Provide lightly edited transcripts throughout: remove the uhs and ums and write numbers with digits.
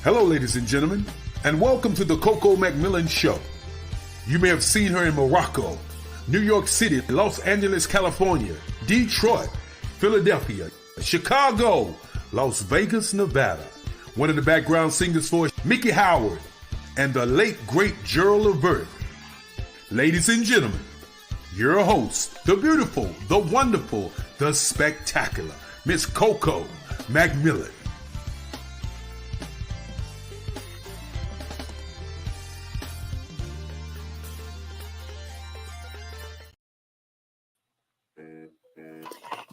Hello, ladies and gentlemen, and welcome to the Coco McMillan Show. You may have seen her in Morocco, New York City, Los Angeles, California, Detroit, Philadelphia, Chicago, Las Vegas, Nevada. One of the background singers for Mickey Howard and the late, great Gerald Levert. Ladies and gentlemen, your host, the beautiful, the wonderful, the spectacular, Miss Coco McMillan.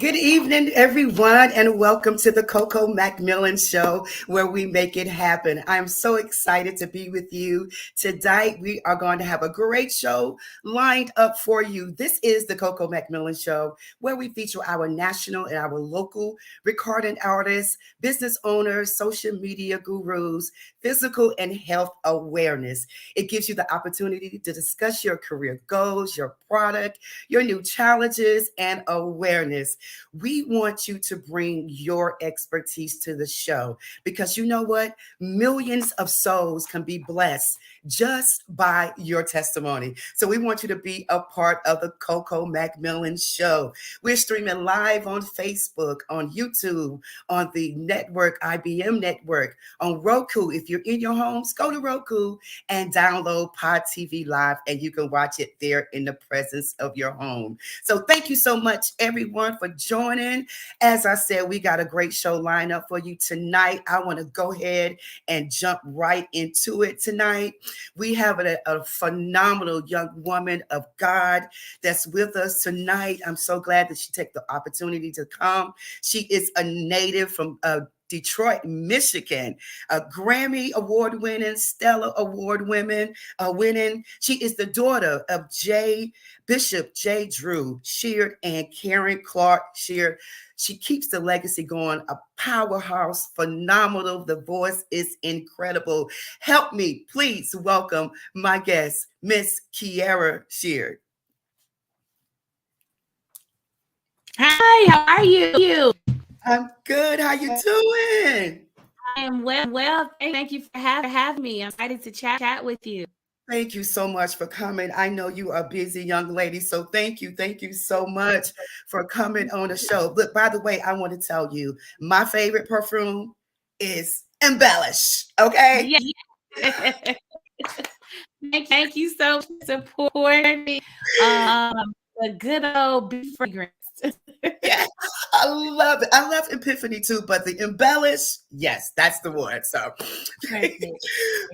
Good evening, everyone, and welcome to the Coco McMillan Show, where we make it happen. I'm so excited to be with you tonight. We are going to have a great show lined up for you. This is the Coco McMillan Show, where we feature our national and our local recording artists, business owners, social media gurus, physical and health awareness. It gives you the opportunity to discuss your career goals, your product, your new challenges, and awareness. We want you to bring your expertise to the show because you know what? Millions of souls can be blessed just by your testimony. So we want you to be a part of the Coco McMillan Show. We're streaming live on Facebook, on YouTube, on the network, IBM network, on Roku. If you're in your homes, go to Roku and download Pod TV Live, and you can watch it there in the presence of your home. So thank you so much, everyone, for joining. As I said, we got a great show lined up for you tonight. I want to go ahead and jump right into it tonight. We have a phenomenal young woman of God that's with us tonight. I'm so glad that she took the opportunity to come. She is a native from Detroit, Michigan, a Grammy Award-winning, Stellar Award-winning. She is the daughter of Bishop J. Drew Sheard and Karen Clark Sheard. She keeps the legacy going, a powerhouse, phenomenal. The voice is incredible. Help me, please welcome my guest, Miss Kiara Sheard. Hi, how are you? I'm good. How you doing? I am well. Thank you for having me. I'm excited to chat with you. Thank you so much for coming. I know you are a busy young lady, so thank you so much for coming on the show. Look, by the way, I want to tell you, my favorite perfume is Embellish, okay? Yeah. Thank you so much for supporting me. The good old beef fragrance. Yeah, I love it. I love Epiphany too, but the Embellish, yes, that's the one. So,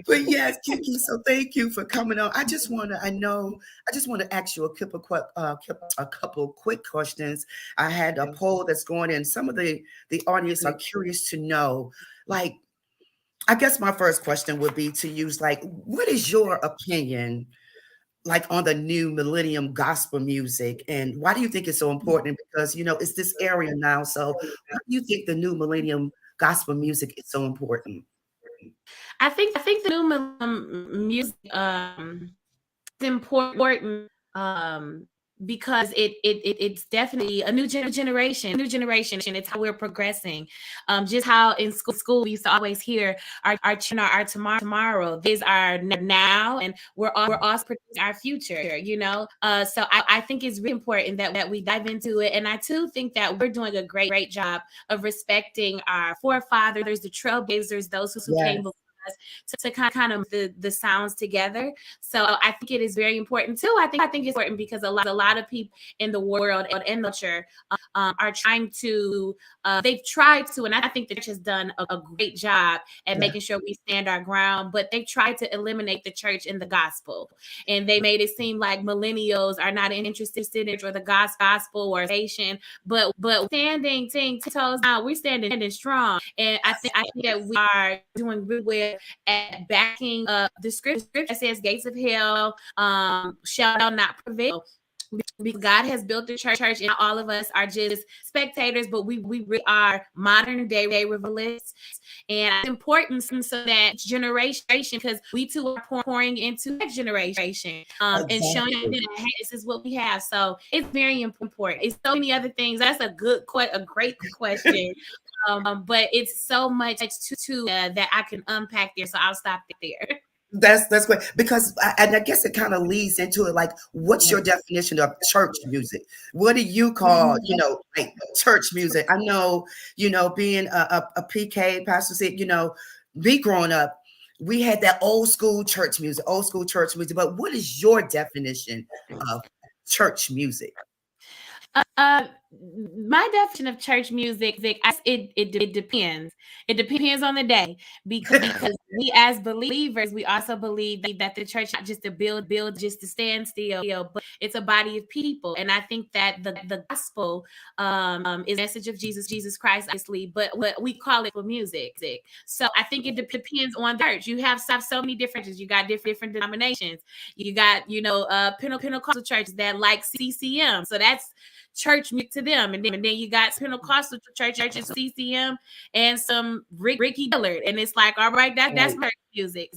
but yes, Kiki. So thank you for coming on. I just want to ask you a couple quick questions. I had a poll that's going in. Some of the audience are curious to know, like, I guess my first question would be to use, like, what is your opinion, like, on the new millennium gospel music, and why do you think it's so important? Because it's this area now. So why do you think the new millennium gospel music is so important? I think the new millennium music is important because it's definitely a new generation. It's how we're progressing. Just how in school we used to always hear our tomorrow. These are now, and we're all predicting our future. So I think it's really important that we dive into it, and I too think that we're doing a great job of respecting our forefathers, the trailblazers, those who came before us, to kind of the sounds together. So I think it is very important too. I think it's important because a lot of people in the world and culture are trying to. They've tried to, and I think the church has done a great job at making sure we stand our ground. But they tried to eliminate the church in the gospel, and they made it seem like millennials are not interested in it or the gospel or nation. But standing 10 toes down, we're standing strong, and I think that we are doing really well at backing up the scripture that says gates of hell shall not prevail. Because God has built the church, and all of us are just spectators, but we really are modern day revelists. And it's important so that generation, because we too are pouring into that generation and showing them that, hey, this is what we have. So it's very important. It's so many other things. That's a great question. But it's so much to that I can unpack there. So I'll stop there. That's great because and I guess it kind of leads into it. Like, what's your definition of church music? What do you call, like church music? I know, being a PK pastor said, me growing up, we had that old school church music. But what is your definition of church music? My definition of church music, it depends. It depends on the day because we as believers, we also believe that the church not just to build just to stand still, but it's a body of people. And I think that the gospel is a message of Jesus Christ, obviously, but what we call it for music. So I think it depends on the church. You have so many differences. You got different denominations. You got Pentecostal churches that like CCM. So that's church music to them, and then you got Pentecostal churches, CCM, and some Ricky Dillard, and it's like, all right, that's church music.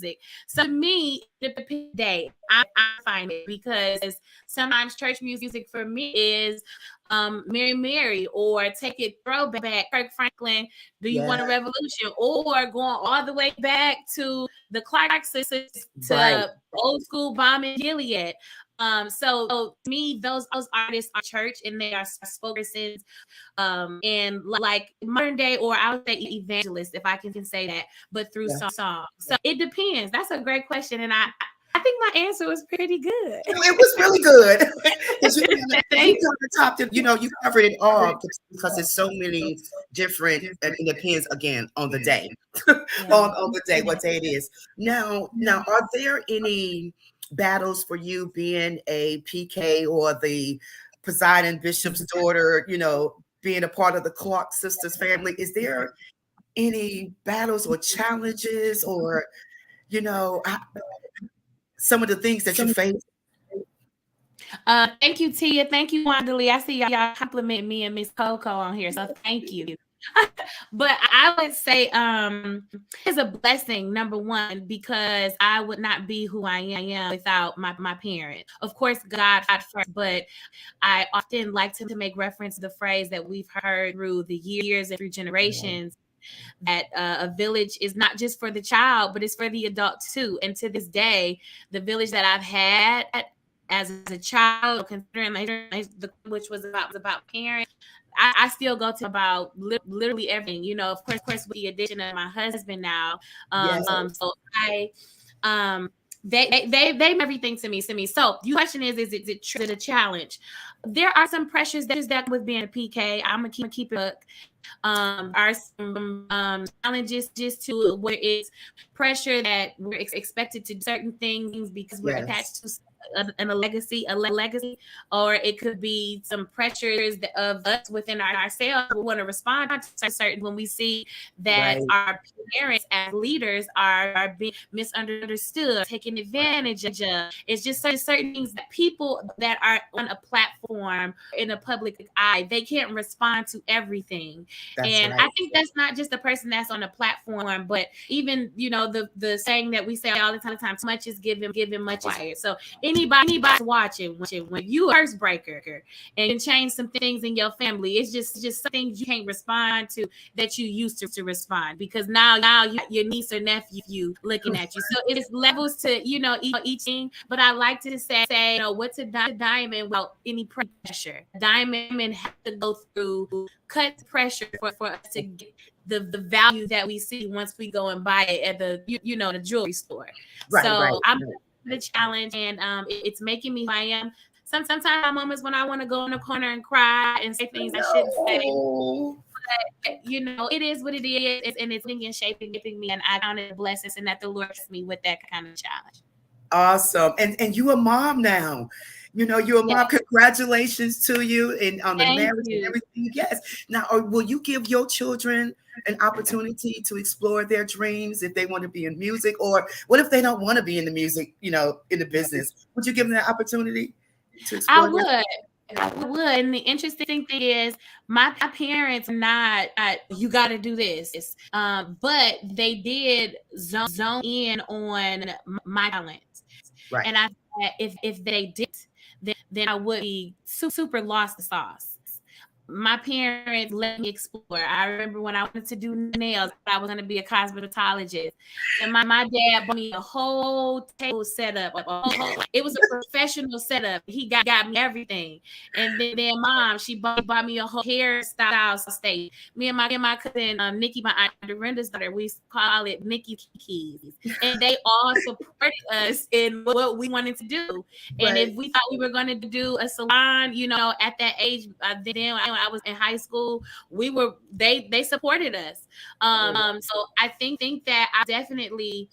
So to me, the day I find it because sometimes church music for me is Mary, or Take It Throwback, Kirk Franklin, Do You Want a Revolution, or going all the way back to the Clark sisters to old school Bomb and Gilead. So to me, those artists are church, and they are spokespersons, and like modern day, or I would say evangelists, if I can say that, but through songs. So it depends. That's a great question, and I think my answer was pretty good. It was really good. You covered it all because there's so many different. It depends again on the day, on the day, what day it is. Now, are there any battles for you being a PK or the presiding bishop's daughter? Being a part of the Clark sisters family. Is there any battles or challenges, or some of the things that you face? Thank you, Tia. Thank you, Wandalee. I see y'all compliment me and Miss Coco on here, so thank you. But I would say it's a blessing, number one, because I would not be who I am without my parents. Of course, God first, but I often like to make reference to the phrase that we've heard through the years and through generations, that a village is not just for the child, but it's for the adult too. And to this day, the village that I've had as a child, considering which was about parents, I still go to about literally everything. Of course, with the addition of my husband now. So I they everything to me. So the question is it a challenge? There are some pressures that with being a PK. I'm gonna keep it. Are some challenges just to where it's pressure that we're expected to do certain things because we're attached to a legacy, or it could be some pressures of us within ourselves. We want to respond to certain when we see that our parents as leaders are being misunderstood, taken advantage of. It's just certain things that people that are on a platform in a public eye, they can't respond to everything. I think that's not just the person that's on a platform, but even the saying that we say all the time, too much is given, much is required. So anybody's watching when you are a curse breaker and can change some things in your family, it's just some things you can't respond to that you used to respond, because now you your niece or nephew looking at you. So it's levels to each thing. But I like to say what's a diamond without any pressure? Diamond has to go through cut pressure for us to get the value that we see once we go and buy it at the the jewelry store. I'm the challenge, and it's making me who I am. Sometimes I have moments when I want to go in the corner and cry and say things I shouldn't say. But it is what it is, and it's thinking, shaping me, and I count it blessings, and that the Lord blessed me with that kind of challenge. Awesome. And you a mom now. You're a mom. Congratulations to you and on the marriage and everything. Yes. Now, will you give your children an opportunity to explore their dreams if they want to be in music? Or what if they don't want to be in the music, in the business? Would you give them that opportunity to explore? I would. And the interesting thing is, my parents not you got to do this, but they did zone in on my talents. And I said if they did, then I would be super lost the sauce. my parents let me explore. I remember when I wanted to do nails, I was going to be a cosmetologist. And my dad bought me a whole table setup. It was a professional setup. He got me everything. And then mom, she bought me a whole hairstyle station. Me and my cousin, Nikki, my aunt Dorinda's daughter, we call it Nikki Keys. And they all supported us in what we wanted to do. And if we thought we were going to do a salon, at that age, then I was in high school, they supported us. So I think that I definitely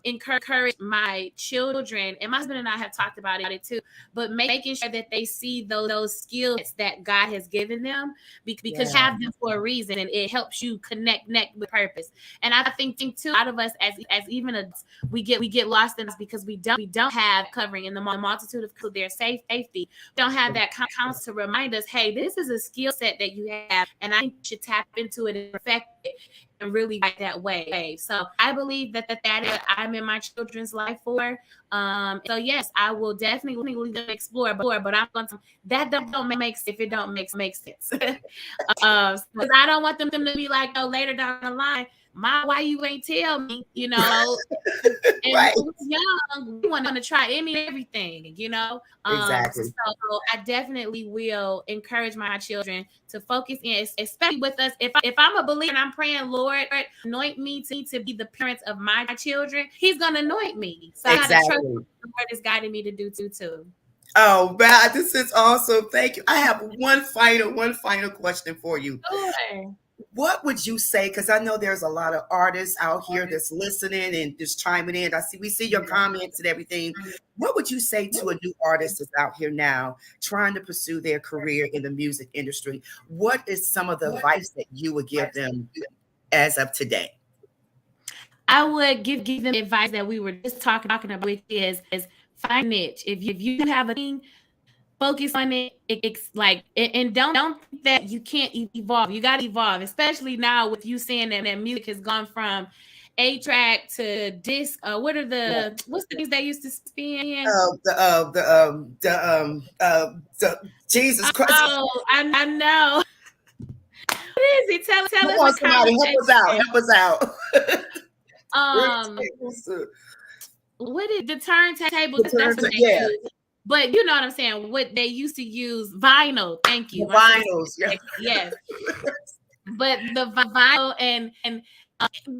encourage my children, and my husband and I have talked about it too, but making sure that they see those skills that God has given them, because you have them for a reason, and it helps you connect with purpose. And I think too, a lot of us as even adults, we get lost in this because we don't have covering in the multitude of their safety. Don't have that counsel to remind us, hey, this is a skill set that you have, and I think you should tap into it and perfect it and really right that way. So I believe that is what I'm in my children's life for. So yes, I will definitely explore, but I'm going to that don't make sense if it don't make sense. Because I don't want them to be like, oh, later down the line, Mom, why you ain't tell me? And when we was young, we want to try everything, Exactly. So I definitely will encourage my children to focus in, especially with us. If I'm a believer and I'm praying, Lord, anoint me to be the parents of my children, He's gonna anoint me. So I gotta trust the Lord is guiding me to do too. Oh, wow, this is awesome. Thank you. I have one final question for you. Sure. What would you say? Because I know there's a lot of artists out here that's listening and just chiming in. We see your comments and everything. What would you say to a new artist that's out here now trying to pursue their career in the music industry? What is some of the advice that you would give them as of today? I would give them advice that we were just talking about, which is find niche. If you have a thing, focus on it. It's like, and don't think that you can't evolve. You got to evolve, especially now with you saying that music has gone from 8-track to disc. What's the things they used to spin? The Jesus Christ. Oh, I know. What is it? Tell us in the Somebody help us out. What is the turntables? That's what they use. But you know what I'm saying? What they used to use, vinyl. Thank you. Vinyls, yes. But the vinyl and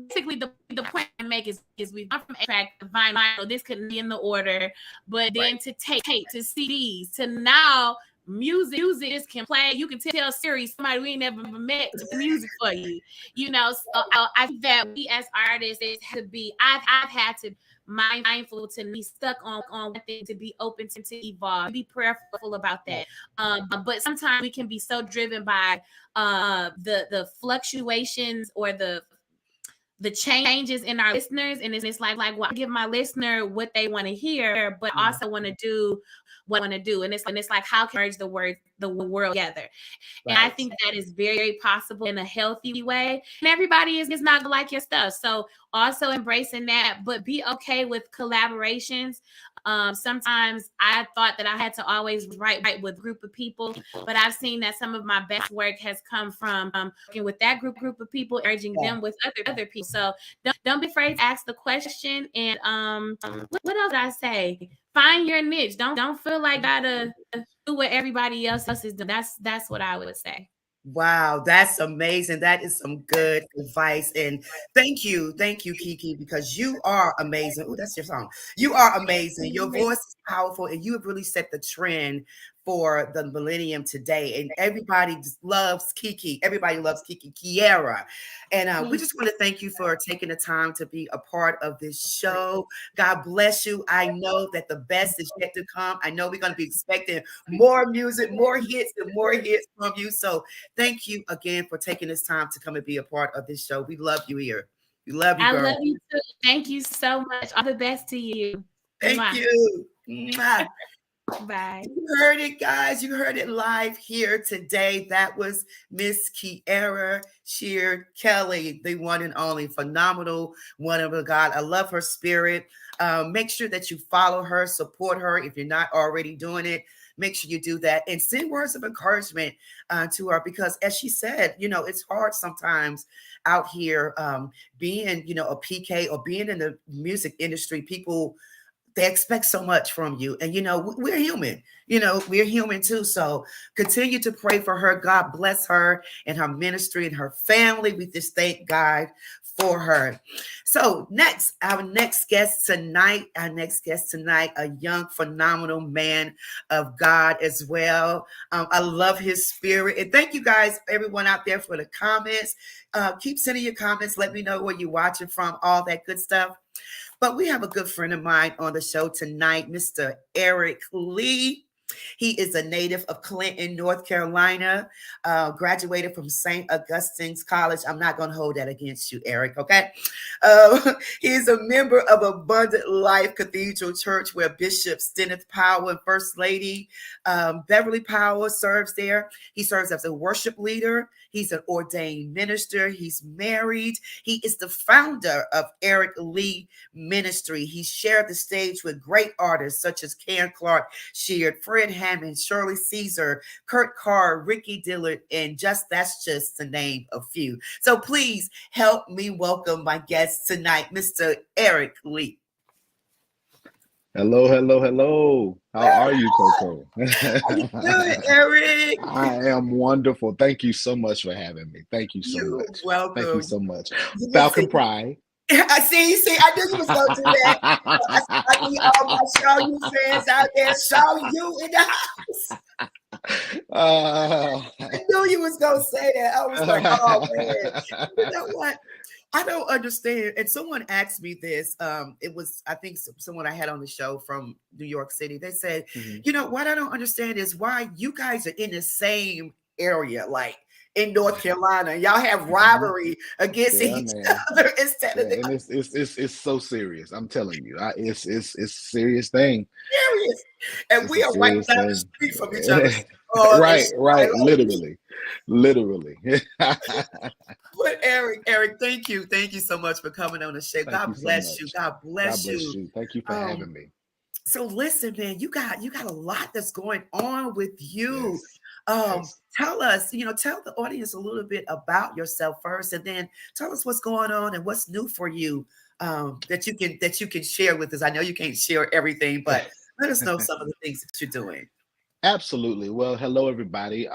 basically the point I make is we've gone from 8-track to vinyl. This couldn't be in the order, but then to tape to CDs to now music just can play. You can tell Siri, somebody we ain't never met, to play music for you. So I think that we as artists, it has to be. I've had to mindful to be stuck on one thing, to be open to evolve, be prayerful about that. But sometimes we can be so driven by the fluctuations or the changes in our listeners, and it's like well, I give my listener what they want to hear, but also want to do what I want to do, and it's like how can I merge the world together. And I think that is very, very possible in a healthy way. And everybody is not gonna like your stuff, so also embracing that, but be okay with collaborations. Sometimes I thought that I had to always write with a group of people, but I've seen that some of my best work has come from working with that group of people, urging them with other people. So don't be afraid to ask the question. And what else did I say? Find your niche. Don't feel like you gotta do what everybody else is doing. That's what I would say. Wow, that's amazing. That is some good advice. And thank you, Kiki, because you are amazing. Oh, that's your song. You are amazing. Your voice is powerful, and you have really set the trend for the millennium today. And everybody just loves Kiki. Everybody loves Kiki Kiera. And we just want to thank you for taking the time to be a part of this show. God bless you. I know that the best is yet to come. I know we're going to be expecting more music, more hits, and more hits from you. So thank you again for taking this time to come and be a part of this show. We love you here. We love you, girl. I love you too. Thank you so much. All the best to you. Thank you. Bye. You heard it, guys. You heard it live here today. That was Miss Kiera Sheard Kelly, the one and only phenomenal one of a God. I love her spirit. Make sure that you follow her, support her if you're not already doing it. make sure you do that and send words of encouragement to her, because as she said, it's hard sometimes out here being, a PK or being in the music industry. People, they expect so much from you. And, we're human, we're human too. So continue to pray for her. God bless her and her ministry and her family. We just thank God for her. So our next guest tonight, a young, phenomenal man of God as well. I love his spirit. And thank you guys, everyone out there, for the comments. Keep sending your comments. Let me know where you're watching from, all that good stuff. But we have a good friend of mine on the show tonight, Mr. Eric Lee. He is a native of Clinton, North Carolina, graduated from St. Augustine's College. I'm not going to hold that against you, Eric, okay? He is a member of Abundant Life Cathedral Church, where Bishop Stenneth Powell and First Lady Beverly Powell serves there. He serves as a worship leader. He's an ordained minister. He's married. He is the founder of Eric Lee Ministry. He shared the stage with great artists such as Ken Clark Sheard, Fred Hammond, Shirley Caesar, Kurt Carr, Ricky Dillard, and that's just to name a few. So please help me welcome my guest tonight, Mr. Eric Lee. Hello, hello, hello. How are you, Coco? How you doing, Eric? I am wonderful. Thank you so much for having me. Thank you so much. Welcome. Thank you so much. Falcon Pride. I see, I knew you was going to do that. I need all my Show You fans out there. Show You in the house. I knew you was going to say that. I was like, oh, man. You know what? I don't understand. And someone asked me this. It was, I think, someone I had on the show from New York City. They said, what I don't understand is why you guys are in the same area, like in North Carolina. Y'all have rivalry against each other instead of and it's so serious. I'm telling you, it's a serious thing. Serious. And we are right down the street from each other. Right. Literally. But Eric, thank you so much for coming on the show. God bless you. God bless you. Thank you for having me. So listen, man, you got a lot that's going on with you. Yes. Tell us, tell the audience a little bit about yourself first, and then tell us what's going on and what's new for you that you can share with us. I know you can't share everything, but let us know some of the things that you're doing. Absolutely. Well, hello, everybody.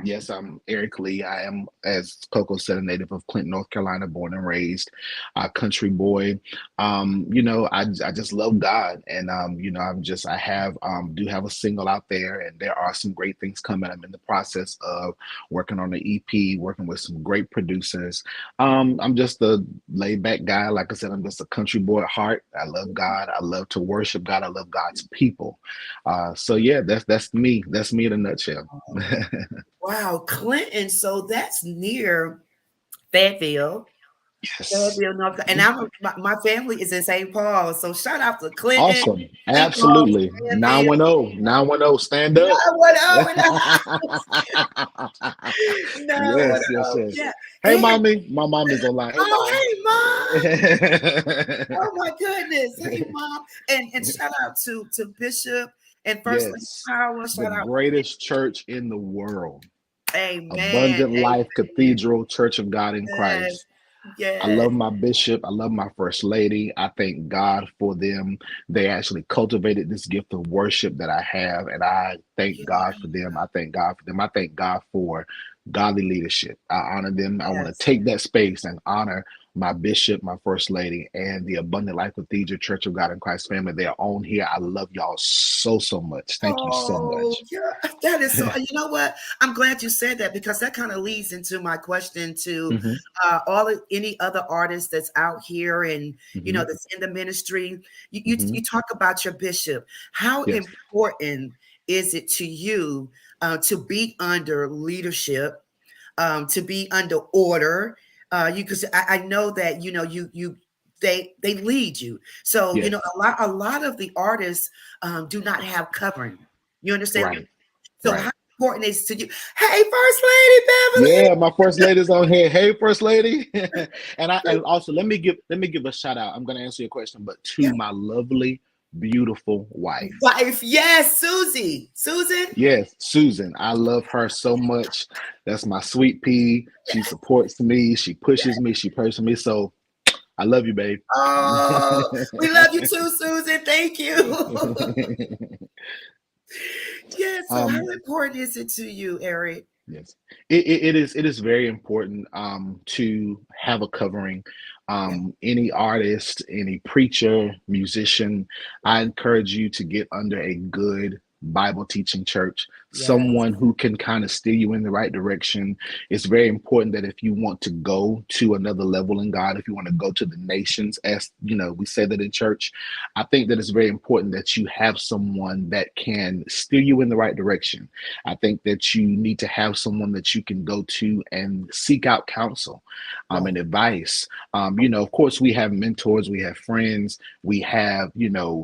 Yes, I'm Eric Lee. I am, as Coco said, a native of Clinton, North Carolina, born and raised, country boy. I just love God, and I do have a single out there, and there are some great things coming. I'm in the process of working on the EP, working with some great producers. I'm just a laid back guy. Like I said, I'm just a country boy at heart. I love God. I love to worship God. I love God's people. So yeah, that's me. That's me in a nutshell. Wow, Clinton. So that's near Fayetteville. Yes. Fayetteville, North Carolina. And my family is in St. Paul. So shout out to Clinton. Awesome. Absolutely. 910. Stand up. 910. Yes. Yeah. Hey, mommy. My mom is online. Hey, mom. Oh my goodness. Hey, mom. And shout out to Bishop and First Lady Power. The greatest church in the world. Amen. Abundant Life Cathedral Church of God in Christ. Yes. I love my bishop. I love my first lady. I thank God for them. They actually cultivated this gift of worship that I have, and I thank God for them. I thank God for them. I thank God for godly leadership. I honor them. I want to take that space and honor my bishop, my first lady, and the Abundant Life Cathedral Church of God in Christ family. They are on here. I love y'all so much. Thank you so much. Yeah, that is so. You know what? I'm glad you said that, because that kind of leads into my question to any other artists that's out here and that's in the ministry. You talk about your bishop. How important is it to you to be under leadership, to be under order? Because I know that they lead you. So a lot of the artists do not have covering. You understand? Right. So how important is to you? Hey, First Lady Beverly. Yeah, my first lady's on here. Hey, First Lady. and also let me give a shout out. I'm going to answer your question, but to my lovely beautiful wife. Wife, yes, Susan. Yes, Susan. I love her so much. That's my sweet pea. She supports me. She pushes me. She pushes me. So I love you, babe. Oh, we love you too, Susan. Thank you. Yeah. So, how um, important is it to you, Eric? Yes, it is very important to have a covering. Yeah. Any artist, any preacher, musician, I encourage you to get under a good Bible teaching church, Yes. someone who can kind of steer you in the right direction. It's very important that if you want to go to another level in God, if you want to go to the nations, as you know, we say that in church, I think that it's very important that you have someone that can steer you in the right direction. I think that you need to have someone that you can go to and seek out counsel Right. and advice. Of course, we have mentors, we have friends, we have,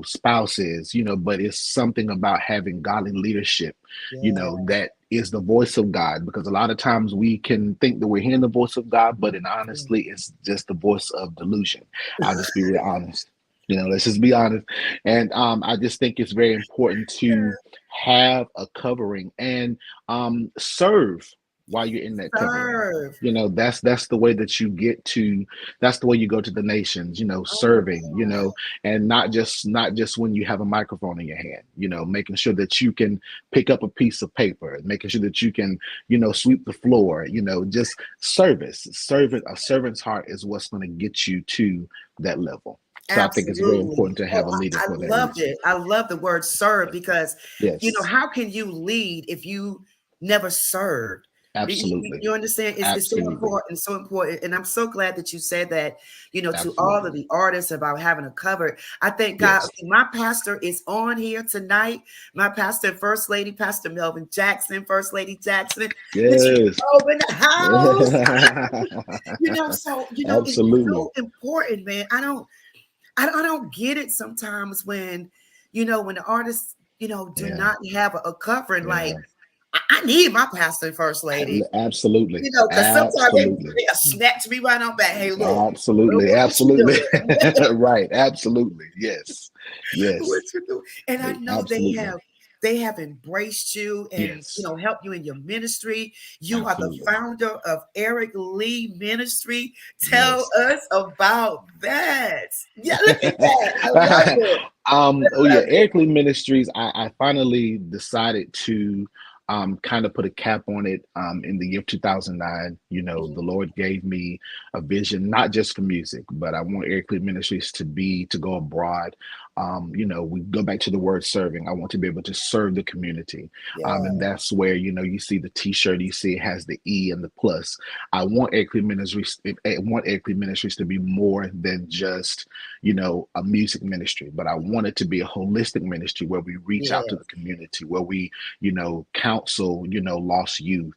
spouses, but it's something about having godly leadership, Yeah. that is the voice of God. Because a lot of times we can think that we're hearing the voice of God, but in honestly, it's just the voice of delusion. I'll just be real honest. Let's just be honest. And I just think it's very important to have a covering and serve while you're in that covering. Serve. That's the way that you get to, that's the way you go to the nations, Oh my serving, God. and not just when you have a microphone in your hand, making sure that you can pick up a piece of paper, making sure that you can, sweep the floor, just a servant's heart is what's going to get you to that level. So I think it's very Absolutely. important to Oh, have a leader I for that loved reason. it. I love the word serve because, Yes, how can you lead if you never served? absolutely. You understand? It's so Absolutely. important, so important. And I'm so glad that you said that, to all of Absolutely. the artists about having a cover. I thank God. Yes. Okay, my pastor is on here tonight. My pastor, First Lady, Pastor Melvin Jackson, First Lady Jackson. Bishop Yes. Job in the house. So, it's Absolutely. so important, man. I don't get it sometimes when the artists, do Yeah. not have a covering. Like, Yeah. I need my pastor and first lady, Absolutely. because sometimes Absolutely. they snatch me right on back. Hey, look, Absolutely. what you Absolutely. doing? Right. Absolutely. Yes. What Yes. you doing? And I know they Absolutely. have they have embraced you and Yes. helped you in your ministry. You are the Absolutely. founder of Eric Lee Ministry. Tell Yes. us about that. Yeah, look at that. I love it. I Oh yeah, love it. Eric Lee Ministries. I finally decided to kind of put a cap on it in the year 2009. The Lord gave me a vision, not just for music, but I want Eric Lee Ministries to go abroad. We go back to the word serving. I want to be able to serve the community. Yeah, And that's where, you see the t-shirt, you see it has the E and the plus. I want Eric Lee Ministries to be more than just a music ministry, but I want it to be a holistic ministry where we reach out to yeah, the community, where we, counsel, lost youth,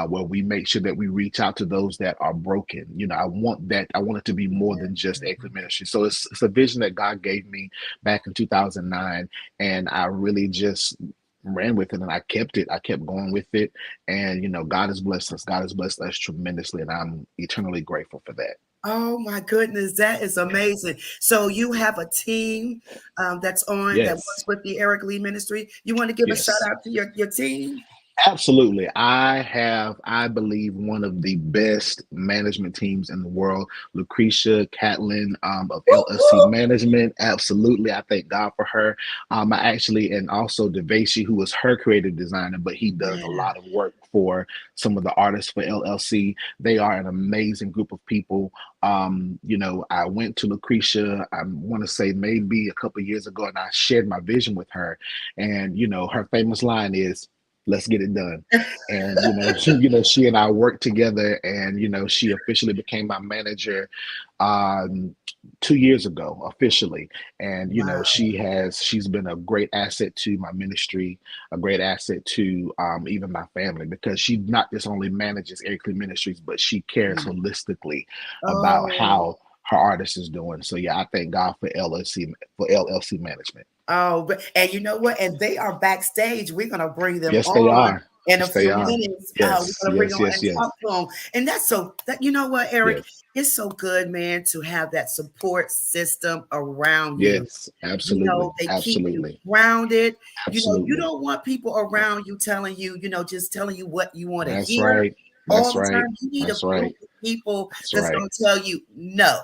where we make sure that we reach out to those that are broken. I want it to be more yeah. than just Acre Ministry. So it's a vision that God gave me back in 2009, and I really just ran with it and I kept it. I kept going with it. And God has blessed us. God has blessed us tremendously. And I'm eternally grateful for that. Oh my goodness, that is amazing. So you have a team that's that works Yes. with the Eric Lee Ministry. You want to give a shout Yes. out to your team? Absolutely. I believe, one of the best management teams in the world. Lucretia Catlin of Woo, LSC woo. Management. Absolutely. I thank God for her. And also Devashi, who was her creative designer, but he does a Yeah, lot of work for some of the artists for LLC. They are an amazing group of people. I went to Lucretia, I want to say maybe a couple of years ago, and I shared my vision with her. And, her famous line is, let's get it done. And she and I worked together, and she officially became my manager um 2 years ago officially. And wow. she's been a great asset to my ministry, a great asset to even my family, because she not just only manages Eric Lee Ministries, but she cares Mm. holistically about Oh, how her artist is doing. So yeah, I thank God for LLC management. oh, and you know what? And they are backstage. We're gonna bring them Yes, they on are. in a Stay few on. minutes, we're Yes, gonna bring yes, on yes, and yes, talk to him. And that's so that you know what, Eric, yes, it's so good, man, to have that support system around you. yes. Absolutely, They keep you absolutely, grounded. You absolutely. don't want people around you telling you, just telling you what you want to That's hear right. all That's the right. time. You need a That's group right. of people That's that's right. gonna tell you no,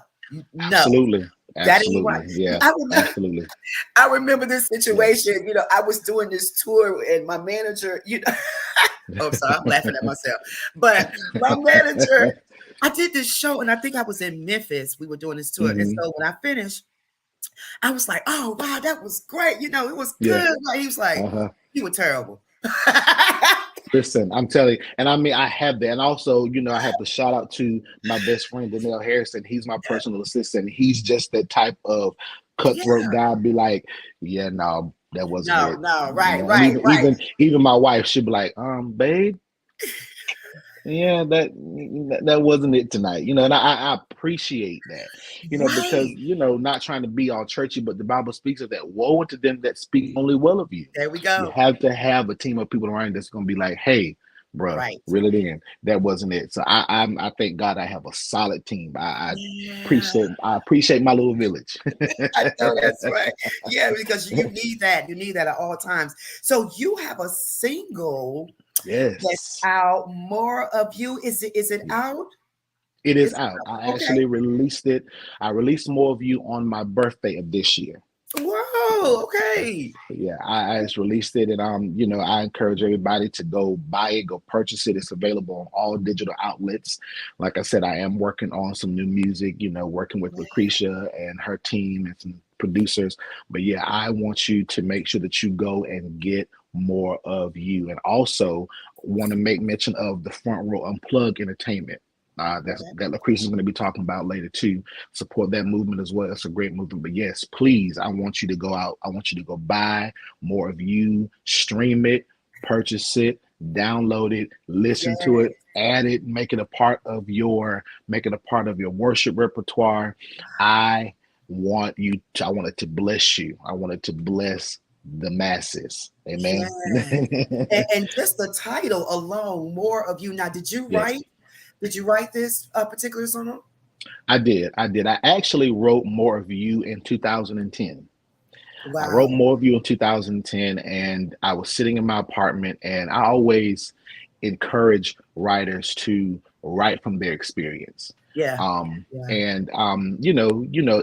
no, Absolutely. that ain't right. Absolutely. Yeah. I remember, Absolutely. I remember this Yes. situation. I was doing this tour, and my manager, oh, I'm sorry, I'm laughing at myself. But my manager, I did this show, and I think I was in Memphis. We were doing this tour, and Hmm. so when I finished, I was like, "Oh wow, that was great! It was Yeah. good." Like, he was like, Uh-huh. "You were terrible." Listen, I'm telling you, and I mean, I have that. And also, I have to shout out to my best friend, Danielle Harrison. He's my personal assistant. He's just that type of Yeah, cutthroat guy. Be like, yeah, no, that wasn't no, it. no, right, And right, right. even my wife, she'd be like, babe, yeah, that wasn't it tonight, and I appreciate that, because Right. not trying to be all churchy, but the Bible speaks of that. Woe unto them that speak only well of you. There we You go. have to have a team of people around you that's going to be like, hey, bruh, Right. reel it in. That wasn't it. So I thank God I have a solid team. I Yeah, appreciate I appreciate my little village. I know that's right. Yeah, because you need that. You need that at all times. So you have a single that's Yes. out. More of you. Is it out? It is It's out. I out. Okay. actually released it. I released more of you on my birthday of this year. Whoa. Okay. Yeah, I just released it, and I encourage everybody to go buy it, go purchase it. It's available on all digital outlets. Like I said, I am working on some new music, working with Lucretia and her team and some producers. But yeah, I want you to make sure that you go and get more of you, and also want to make mention of the Front Row Unplug Entertainment. That Lucretia is going to be talking about later too. Support that movement as well. It's a great movement. But yes, please, I want you to go out. I want you to go buy more of you, stream it, purchase it, download it, listen to Yeah. it, add it, make it a part of your worship repertoire. I I want it to bless you. I want it to bless the masses. Yeah. Amen. And just the title alone, more of you. Now, did you Yes. write? Did you write this particular song? I did. I did. I actually wrote more of you in 2010. I wrote Wow. more of you in 2010, and I was sitting in my apartment, and I always encourage writers to write from their experience. Yeah. Yeah. And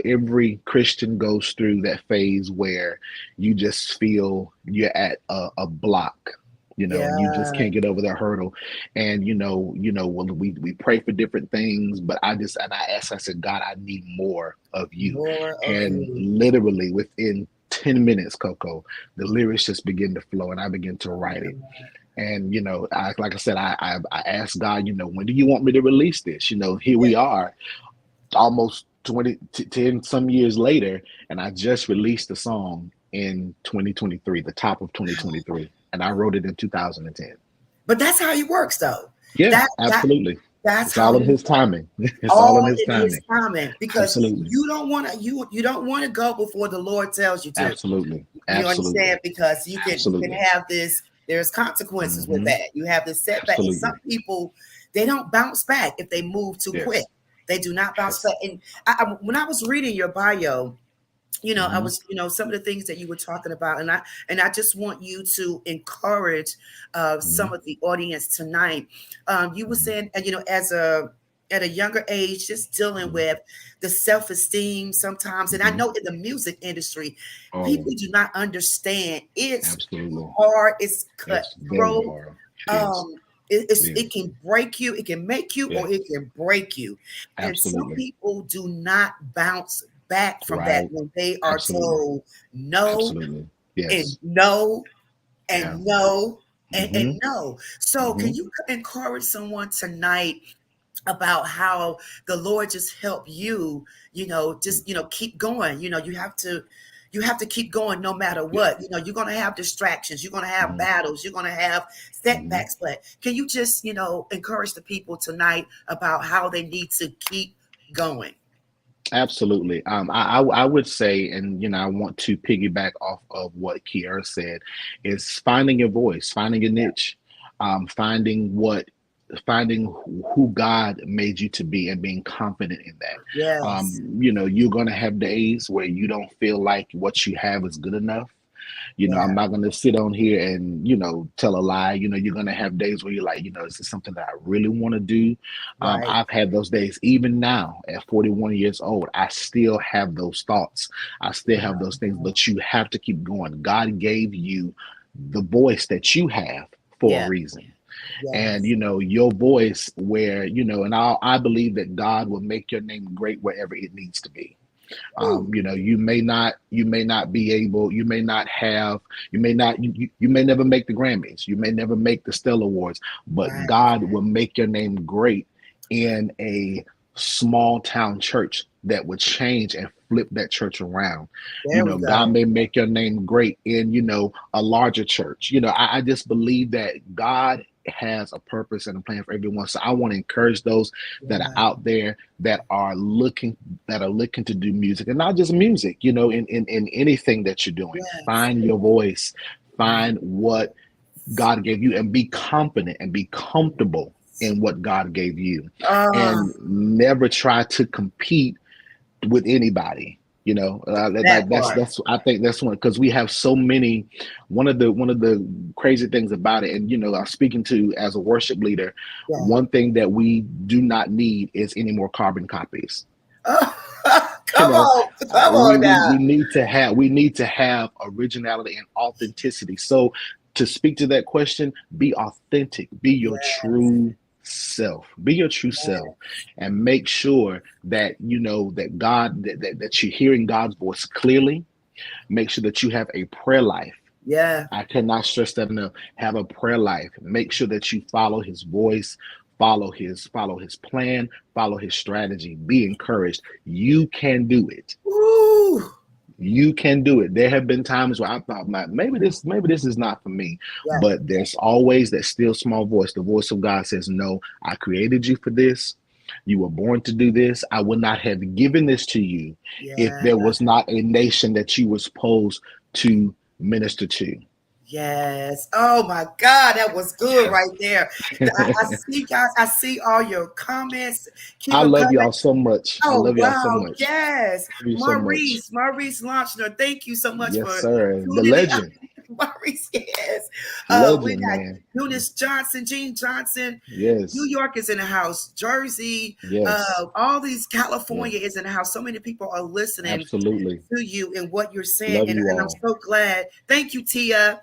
every Christian goes through that phase where you just feel you're at a block, and you just Yeah. can't get over that hurdle. And when we pray for different things, but I asked, I said, God, I need more of you. More of And you. literally within 10 minutes, Coco, the lyrics just begin to flow, and I begin to write it. And like I said, I asked God, when do you want me to release this? Here Yeah. we are, almost 10 some years later, and I just released the song in 2023, the top of 2023, and I wrote it in 2010. But that's how he works, though. Yeah, That that absolutely. that's It's how all in he his timing. It's all in all his in his timing. timing, because Absolutely. you don't want to go before the Lord tells you to. Absolutely. You Absolutely. understand? Because you can Absolutely. have this. There's consequences with Hmm. that. You have this setback, and some Absolutely. people, they don't bounce back if they move too quick. Yes. They do not bounce Yes. back. And when I was reading your bio, I Hmm. was, some of the things that you were talking about, and I just want you to encourage Hmm. some of the audience tonight. You were Hmm. saying, as at a younger age, just dealing Hmm. with the self-esteem sometimes. And I Hmm. know in the music industry, Oh, people do not understand. It's absolutely. hard. It's It's very cutthroat. hard. It is. Um, It it is. can break you. It can make you, or it Yes. can break you. And some Absolutely. people do not bounce back from that Right. when they are Absolutely. told no Absolutely. and Yes. no Yeah. and no and Hmm. no. So Hmm. can you encourage someone tonight about how the Lord just help you, just keep going. You have to keep going no matter Yeah. what. You're going to have distractions, you're going to have Hmm. battles, you're going to have Hmm. setbacks, but can you just encourage the people tonight about how they need to keep going? Absolutely. I would say, and I want to piggyback off of what Kiera said, is finding your voice, finding your Yeah. niche. finding who God made you to be and being confident in that. Yes. You're going to have days where you don't feel like what you have is good enough. I'm Yeah. not going to sit on here and, tell a lie. You're going to have days where you're like, is this something that I really want to do? Right. I've had those days. Even now at 41 years old, I still have those thoughts. I still have those things, but you have to keep going. God gave you the voice that you have for a Yeah. reason. And Yes. your voice where and I believe that God will make your name great wherever it needs to be. Ooh. You may not be able, you may not have, you may never make the Grammys, you may never make the Stellar Awards, but Right. God will make your name great in a small town church that would change and flip that church around. There we God go. may make your name great in, a larger church. I just believe that God has a purpose and a plan for everyone. So I want to encourage those that are Yeah. out there that are looking to do music, and not just music, in anything that you're doing. Yes. Find your voice, Yes. find what God gave you, and be confident and be comfortable in what God gave you, Oh, and never try to compete with anybody. that part. That's I think that's one, because we have so many. One of the crazy things about it, and I'm speaking to as a worship leader. Yeah. One thing that we do not need is any more carbon copies. Oh, you come know on. Come on we now. need to have originality and authenticity. So to speak to that question, be authentic, be your Yes. true self, be your true self, Yes. and make sure that that you're hearing God's voice clearly. Make sure that you have a prayer life. Yeah. I cannot stress that enough. Have a prayer life. Make sure that you follow his voice, follow his plan, follow his strategy. Be encouraged. You can do it. Woo. You can do it. There have been times where I thought, maybe this is not for me. Yeah. But there's always that still small voice. The voice of God says, no, I created you for this. You were born to do this. I would not have given this to you if Yeah. there was not a nation that you were supposed to minister to. Yes. Oh my God, that was good right there. I see, guys. I see all your comments. Keep I them love coming. y'all so much. I Oh love y'all so wow, much. yes. Love you so much. Maurice Launchner, thank you so much Yes, for sir. The tuning in. legend. Maurice, yes. We Legend, got man. Eunice Johnson, Jean Johnson. New Yes. York is in the house. Jersey, Yes. all these Yeah. California is in the house. So many people are listening Absolutely. to you and what you're saying. Love And, you and I'm all. so glad. Thank you, Tia.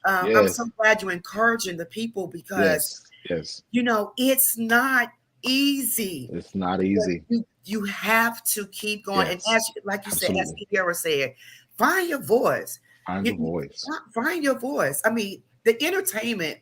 I'm so Yes. glad you're encouraging the people because, Yes. Yes. it's not easy. It's not But easy. you have to keep going. And Yes. like you said, as Absolutely. Kiara said, find your voice. Find your voice. Find your voice. I mean, the entertainment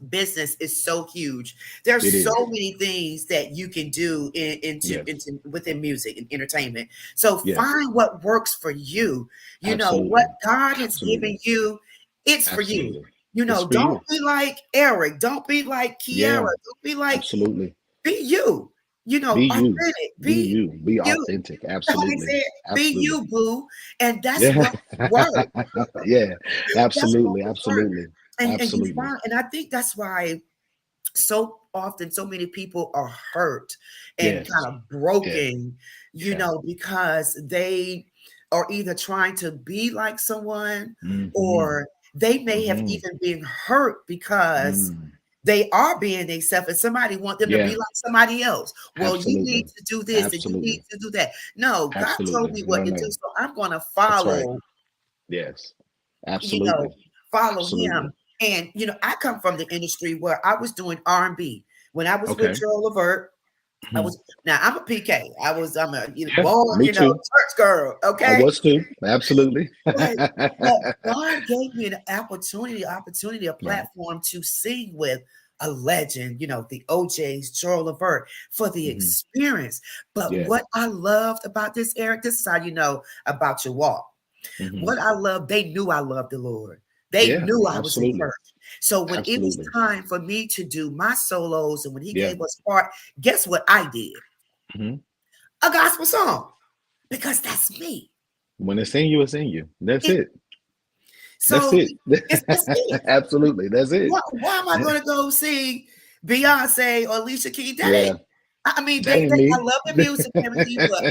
business is so huge. It There's so is. many things that you can do Yes. into within music and entertainment. So Yes. find what works for you. What Absolutely. God has given Absolutely. you, it's for you. Absolutely. It's for Don't you. be like Eric. Don't be like Kiara. Yeah. Don't be like, Absolutely. be you. Be you. Authentic. Be Be you. Be you. authentic. That's what they Absolutely. said. Be Absolutely. you, boo. And that's Yeah. what works. Yeah. That's what Absolutely. will work. Absolutely. And you Absolutely. find, and I think that's why so often so many people are hurt and kind Yes. of Yeah. broken, Yeah. because they are either trying to be like someone, Mm-hmm. or they may have Mm-hmm. even been hurt because Mm. they are being themselves and somebody want them to be Yeah. like somebody else. Well, you need Absolutely. to do this and you need Absolutely. to do that. No, God told Absolutely. me what No, to do, no. so I'm going to That's right. follow, Yes. you know, Absolutely. follow Absolutely. him. And I come from the industry where I was doing R&B. When I was with Okay. Joel Levert, I Mhm. was now I'm a PK. I'm a Yeah. born, Me too. church girl. I Okay. was too. Absolutely. But God gave me an opportunity, a Right. platform to sing with a legend, the OJ's, Joel Levert, for the Hmm. experience. But Yeah. what I loved about this, Eric, this is how you know about your walk. Hmm. What I love, they knew I loved the Lord. They Yeah. knew I was Absolutely. encouraged. So when it was Absolutely. time for me to do my solos and when he Yeah. gave us part, guess what I did? Hmm. A gospel song, because that's me. When it's in you, it's in you. That's It, it. That's So it. it's it. Absolutely, that's it. Why am I going to go see Beyonce or Alicia Keys? That ain't. Yeah, I mean, that ain't I me. love the music and everything, but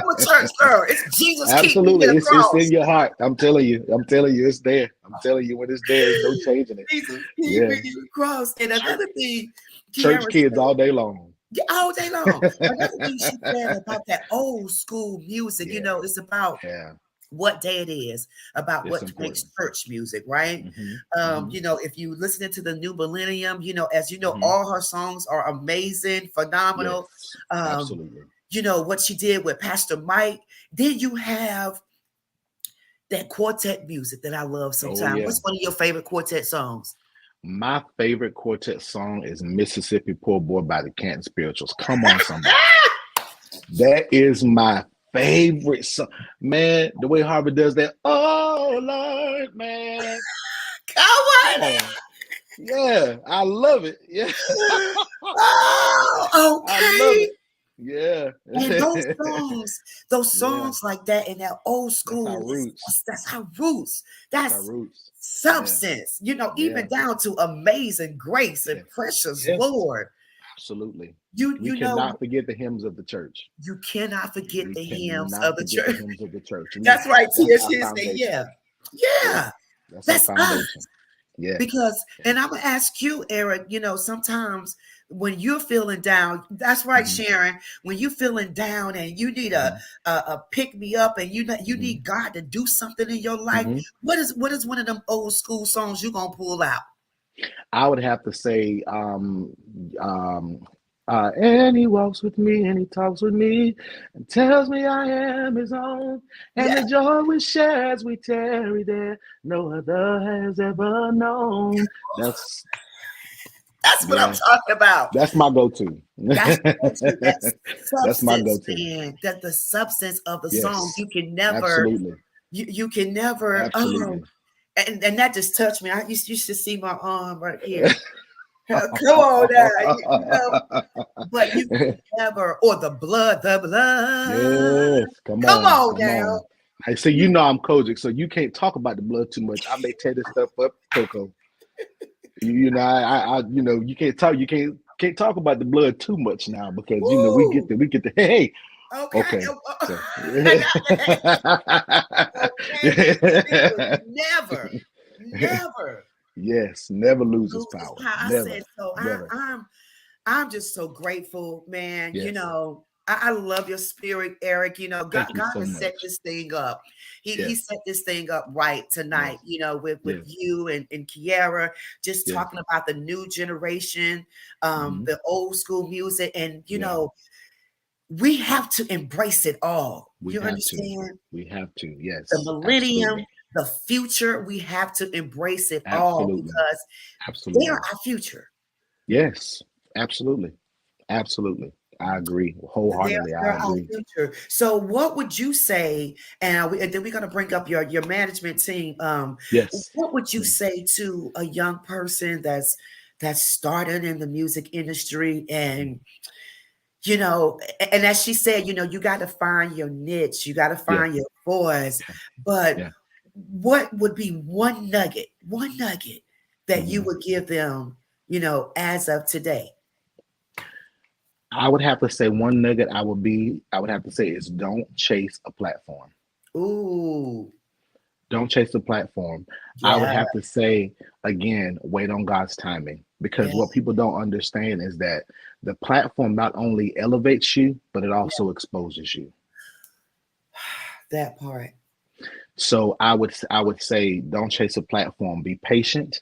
I'm a church girl. It's Jesus keep me in Absolutely, the it's cross. in your heart. I'm telling you, it's there. I'm telling you, when it's there, there's no changing it. Jesus keep Yeah, me in the cross. And another thing, church Kiara kids said, all day long. yeah, all day long. Another thing she said about that old school music, Yeah, it's about yeah, what day it is, about it's what makes important. church music, right? Hmm. If you listen to the new millennium, as you know, Hmm. all her songs are amazing, phenomenal. Yes, Um, absolutely. what she did with Pastor Mike. Then you have that quartet music that I love Oh sometimes. yeah. What's one of your favorite quartet songs? My favorite quartet song is Mississippi Poor Boy by the Canton Spirituals. Come on, somebody. That is my favorite song. Man, the way Harvard does that. Oh, Lord, man. Come Come on. on. Yeah, I love it. Yeah. Oh, I love okay. it. Yeah. And those Yeah. songs like that in that old That's our school, roots. that's our roots. That's our That's roots. Yeah. substance, Yeah. even down to Amazing Grace and Yeah. Precious Yes. Lord. Absolutely. You We you know, cannot forget the hymns of the church. you cannot forget We the hymns cannot of the forget the church. hymns of the church. That's right, That's Tia. our She said, foundation. yeah, Yeah. yeah, That's our that's us. foundation. Yeah. Because, Yeah. and I'm gonna ask you, Eric, sometimes when you're feeling down, that's right, Mhm. Sharon, when you're feeling down and you need Mhm. a pick me up and you Mhm. need God to do something in your life, Mhm. what is one of them old school songs you gonna pull out? I would have to say, and he walks with me and he talks with me and tells me I am his own. And Yeah, the joy we share as we tarry there, no other has ever known. That's, that's what I'm yeah, talking about. that's my go-to. That's that That's my substance, go-to. man. That the substance of the song. Yes, You can never, absolutely. you can never. Absolutely. And that just touched me. I used to see my arm right here. Come on now, but you can never, or the blood. Yes, come Come on, on come now. on. I see, You, I'm Kojic, so you can't talk about the blood too much. I may tear this stuff up, Coco. You can't talk about the blood too much now, because woo, we get the hey. okay. Okay, so Okay. Never, never yes, never loses lose this power. power. I Never, said so. never. I'm just so grateful, man. Yes, I love your spirit, Eric. God, thank you God so has set much. this thing up. He Yes, set this thing up right tonight, yes, with yes, you and Kiara, just yes. talking about the new generation, Hmm. the old school music. And, Yeah, we have to embrace it all. we You have to. understand? We have to. The Yes, millennium, absolutely. the future, we have to embrace it all Absolutely. because they are Absolutely. our future. Yes, absolutely. Absolutely. I agree. They're, Wholeheartedly, I they're our agree. future. So, what would you say? And then we're going to bring up your management team. Yes. What would you Mm. say to a young person that's started in the music industry, and and as she said, you got to find your niche, you got to Yeah. find your voice. But Yeah. what would be one nugget that you Mhm. would give them, as of today? I would have to say one nugget I would have to say is don't chase a platform. Ooh, Don't chase a platform. I would yeah, have to say again, wait on God's timing. Because yeah, what people don't understand is that the platform not only elevates you, but it yeah, also exposes you. that part. So I would say don't chase a platform. Be patient,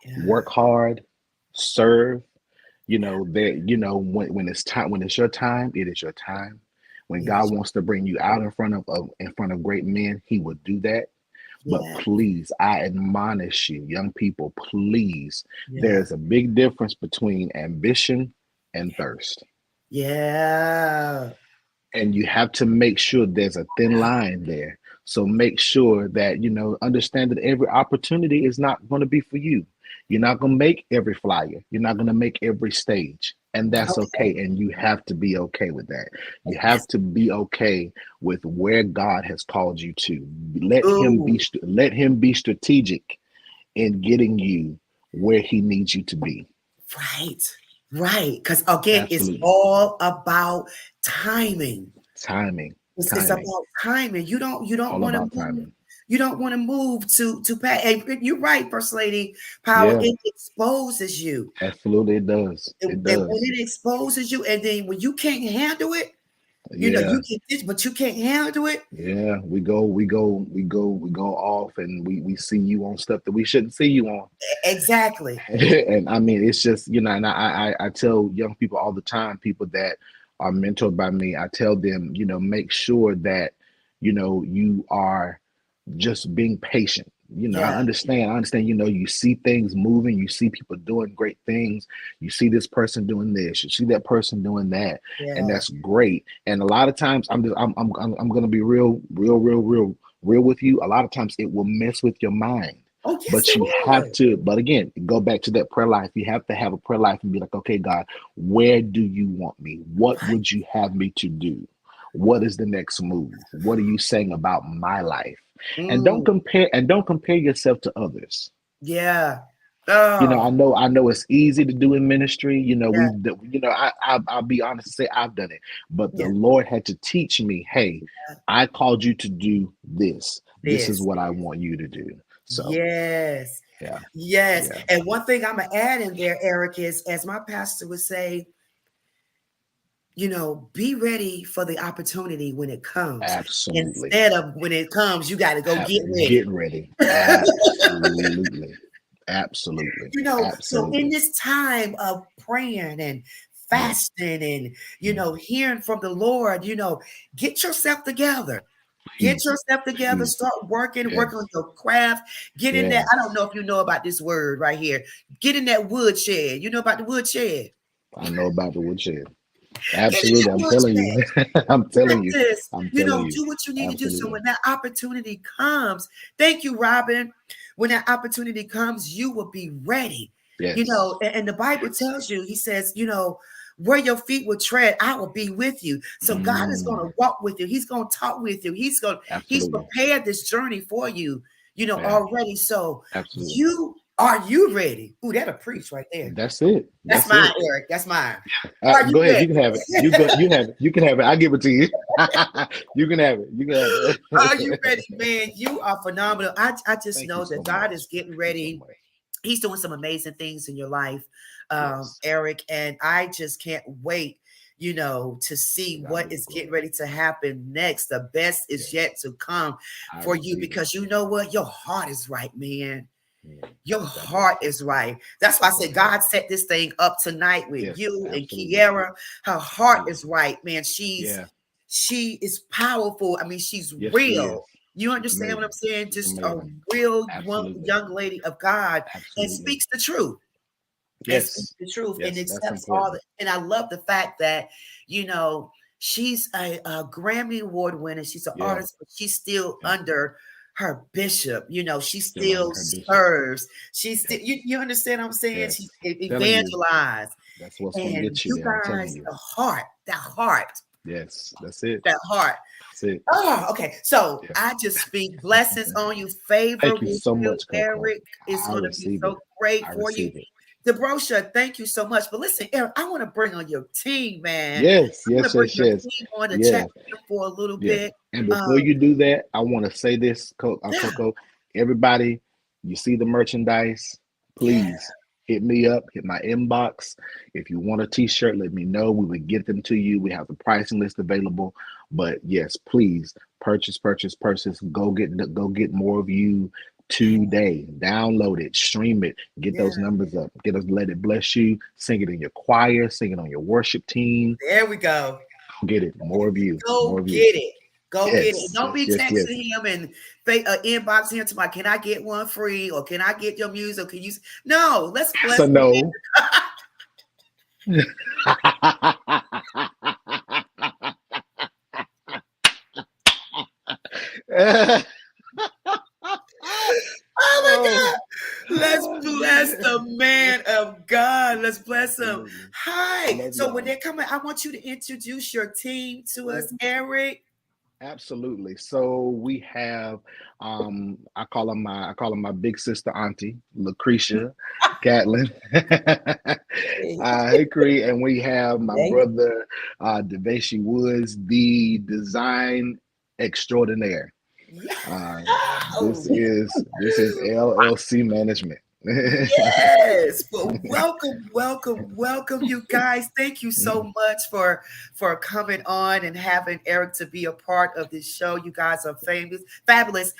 Yeah, work hard, serve. When it's time, when it's your time, it is your time. When yeah, God wants to bring you out in front of great men, He will do that. But yeah, please, I admonish you, young people, please. yeah, There's a big difference between ambition and thirst. yeah. And you have to make sure there's a thin line there. So make sure that, understand that every opportunity is not going to be for you. You're not going to make every flyer. You're not going to make every stage. And that's Okay. okay. And you have to be okay with that. You Yes. have to be okay with where God has called you to. Ooh, Let him be strategic in getting you where he needs you to be. right. Right. Because again, it's Absolutely. all about timing. Timing. It's Timing. about timing. You don't All want to about move. timing. You don't want to move to pass. And you're right, First Lady Power. Yeah, It exposes you. absolutely. It does. It And when does. it exposes you, and then when you can't handle it, Yeah. you can this, but you can't handle it. Yeah. We go off and we see you on stuff that we shouldn't see you on. Exactly. And I mean, it's just, and I tell young people all the time, people that are mentored by me, I tell them, make sure that, you are just being patient. Yeah. I understand, you see things moving, you see people doing great things, you see this person doing this, you see that person doing that, and Yeah. that's great. And a lot of times I'm gonna be real with you. A lot of times it will mess with your mind. Oh, yes, But it you have would. to, but again, go back to that prayer life. You have to have a prayer life and be like, okay, God, where do you want me? What Right. would you have me to do? What is the next move? What are you saying about my life? And Mm, don't compare yourself to others. yeah. Oh, I know it's easy to do in ministry. yeah. I'll be honest and say I've done it, but the Yeah. Lord had to teach me, hey, I called you to do this. This is This. what I want you to do. So Yes. yeah, Yes. yeah, And one thing I'm gonna add in there, Eric, is as my pastor would say, be ready for the opportunity when it comes. absolutely. Instead of when it comes, you got to go get ready. Getting ready. Absolutely. Absolutely. So in Absolutely. this time of praying and Yeah. fasting and, Mm. hearing from the Lord, get yourself together. Get Please. yourself together, Please. start working, Yes. work on your craft. Get in there. I don't Yes. know if you know about this word right here. Get in that woodshed. You know about the woodshed? I know about the woodshed. Get in Absolutely. that I'm telling woodshed. you. I'm telling you. Practice, I'm telling you. do what you need to do. So Absolutely. when that opportunity comes, thank you, Robin. When that opportunity comes, you will be ready. Yes. And the Bible Yes. tells you, he says, where your feet will tread, I will be with you. So God is going Mm, to walk with you. He's going to talk with you. He's absolutely. prepared this journey for you, Yeah. already. So Absolutely. are you ready? Ooh, that'll preach right there. That's it. That's That's mine, it. Eric. That's mine. Are you Go ahead. ready? You can have it. You have it. You can have it. I'll give it to you. You can have it. You can have Are you ready, it. man? You are phenomenal. I just Thank you know so that God much. is getting Thank you so ready. much. He's doing some amazing things in your life, Yes. Eric. And I just can't wait, to To see God what be the is getting glory. ready to happen next. The best is yet Yes. to come I for you receive it. because you know what? Your heart is right, man. Mm. Your God bless heart you. is right. That's why I said Amen. God set this thing up tonight with Yes. you and Absolutely. Kiera. Her heart is Absolutely. right, man. Yeah. She is powerful. I mean, she's Yes, she real. is. You She's understand what I'm amazing. saying? She's Just a amazing. real Absolutely. young lady of God and Absolutely. speaks the truth and speaks Yes. the truth and Yes. That's accepts all the. important. And I love the fact that you know she's a Grammy Award winner. She's an Yeah. artist, but she's still Yeah. under her bishop. She Still under still her bishop. serves. She's still. Yes. You understand what I'm saying? She Yes. Telling you. evangelized, That's what's gonna and get you you there. I'm telling guys, you. that heart, Yes. That's it. that heart. That's it. Oh, okay. So Yeah. I just speak blessings on you, favor Thank you with so you, much, Coco. Eric. It's I going to be receive it. so great I for you. receive it. DeBrosha, thank you so much. But listen, Eric, I want to bring on your team, man. Yes, I want to yes, bring yes, your yes. team on to chat Yeah, with them for a little yeah. bit. And Um, before you do that, I want to say this, yeah, Coco. Everybody, you see the merchandise, yeah, please hit me up, hit my inbox. If you want a t-shirt, let me know. We would get them to you. We have the pricing list available. But yes, please purchase, purchase, purchase. Go get more of you today. Download it, stream it, get yeah. those numbers up. Let it bless you. Sing it in your choir, sing it on your worship team. There we go. Get it. More of you. More Go of you. get it. Go get it. Yes, Don't yes, be yes, yes. texting him and inbox him to my, can I get one free or can I get your music? Can you? No, let's So bless the no. Oh my Oh, God. Let's bless the man of God. Let's bless them. Absolutely. Hi. Love So when y'all. they're coming, I want you to introduce your team to us, Mhm. Eric. Absolutely. So we have I call them my big sister auntie, Lucretia Gatlin. Hey, Hey Cree, and we have my David. brother Devashi Woods, the design extraordinaire. Yeah. Uh, this is LLC management. Yes. Well, welcome, you guys. Thank you so much for coming on and having Eric to be a part of this show. You guys are famous, fabulous,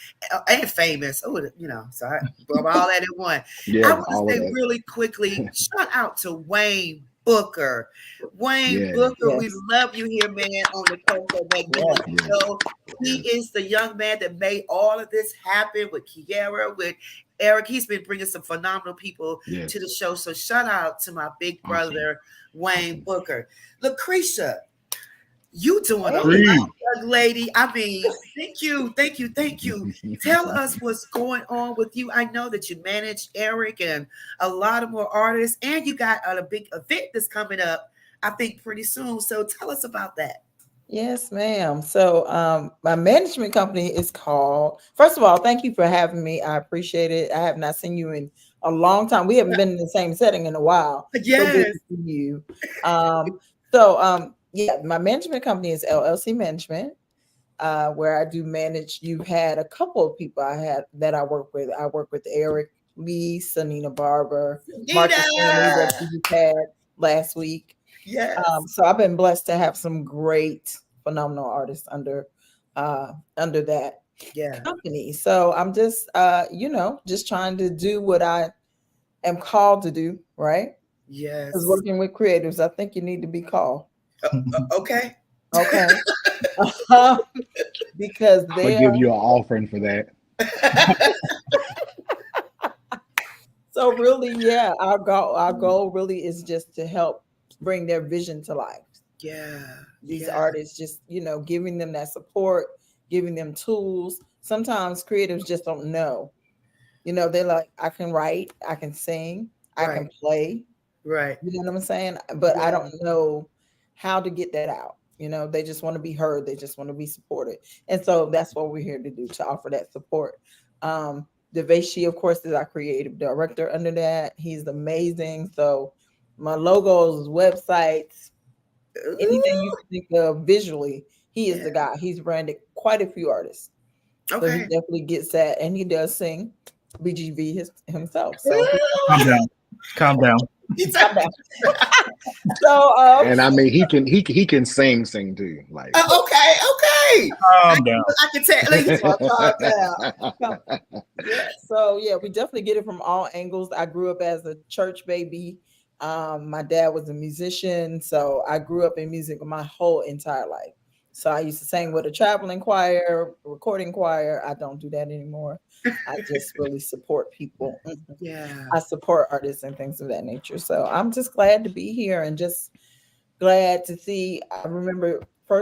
and famous. Oh, so I rub all that in one. I Yeah, want to all of say that. really quickly, shout out to Wayne Booker. Wayne Yeah, Booker, we Yes. love you here, man, on the Coco McMillan Yeah. yes, show. He yes. is the young man that made all of this happen with Kiara, with Eric. He's been bringing some phenomenal people to the Yes. show. So shout out to my big Awesome. brother, Wayne Awesome. Booker. Lucretia, you doing a lot, Hey. Free. young lady. I mean, thank you. Tell us what's going on with you. I know that you manage Eric and a lot of more artists, and you got a big event that's coming up, I think, pretty soon. So tell us about that. Yes, ma'am. So my management company is called, first of all, thank you for having me. I appreciate it. I have not seen you in a long time. We haven't been in the same setting in a while. So good Yes, to see you. Yeah, my management company is LLC Management, where I do manage. You've had a couple of people I had that I work with. I work with Eric Lee, Sanina Barber, Nina. Marcus Henry that you had last week. Yes, So I've been blessed to have some great, phenomenal artists under that yeah, company. So I'm just just trying to do what I am called to do, right? Because yes. working with creatives, I think you need to be called. Okay. Okay. Because I'm gonna they give are you an offering for that. so really, yeah, our goal really is just to help bring their vision to life. Yeah, These yeah, artists, just giving them that support, giving them tools. Sometimes creatives just don't know. They're like, I can write, I can sing, I right, can play, right. you know what I'm saying, but I Yeah, don't know how to get that out. They just want to be heard, they just want to be supported, and so that's what we're here to do, to offer that support. Devashi, of course, is our creative director under that. He's amazing. So my logos, websites, anything you ooh, can think of visually, he is yeah. the guy. He's branded quite a few artists. So he Okay. definitely gets that. And he does sing BGV himself. So Calm down. Calm down. He's calm down. So And I mean, he can sing too. Like, okay. Calm down. I can tell. Like, he's like, calm down. yeah. So yeah, we definitely get it from all angles. I grew up as a church baby. My dad was a musician, so I grew up in music my whole entire life. So I used to sing with a traveling choir, recording choir. I don't do that anymore. I just really support people. Mhm. Yeah. I support artists and things of that nature. So I'm just glad to be here and just glad to see. I remember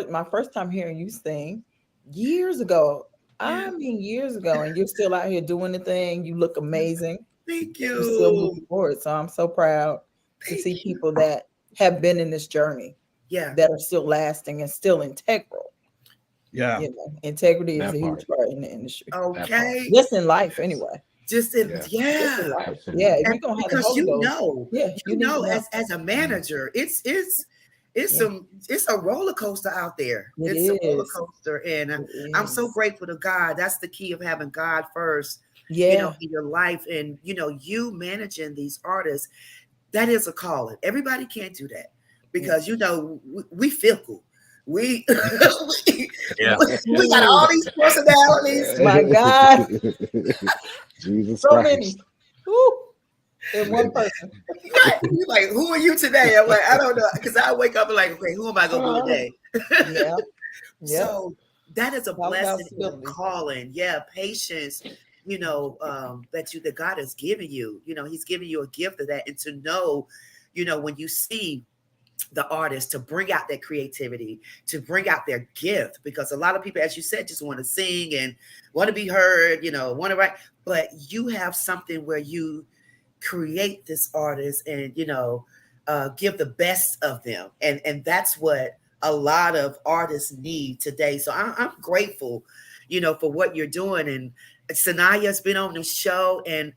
my first time hearing you sing years ago. Yeah. I mean, years ago, and you're still out here doing the thing. You look amazing. Thank You're still you. moving forward. So I'm so proud to Thank see you. people that have been in this journey Yeah. that are still lasting and still integral. Yeah. Integrity is that a huge part. part in the industry. That part. Okay. Just in life, anyway. Just in, Yeah, Just in yeah. life. Yeah, absolutely. if And you're gonna have the because Holy Ghost, yeah, you need to know. as a manager, Yeah, it's a roller coaster out there. it It's a roller is. coaster, and It I'm so is. grateful to God. That's the key of having God first, Yeah. in your life, and you managing these artists. That is a calling. Everybody can't do that Yeah. because we fickle. We Yeah. we got all these personalities. My God, Jesus so many. Christ. Woo, in one person. Right? You like, who are you today? I'm like, I don't know, because I wake up and like, okay, who am I gonna be Uh, today? yeah, yeah. So that is a All about blessing and a stability. calling. Yeah, patience. That God has given you. He's giving you a gift of that, and to know, when you see the artist, to bring out their creativity, to bring out their gift, because a lot of people, as you said, just want to sing and want to be heard, want to write, but you have something where you create this artist, and give the best of them, and that's what a lot of artists need today. So I'm grateful, for what you're doing. And Sanaya's been on the show, and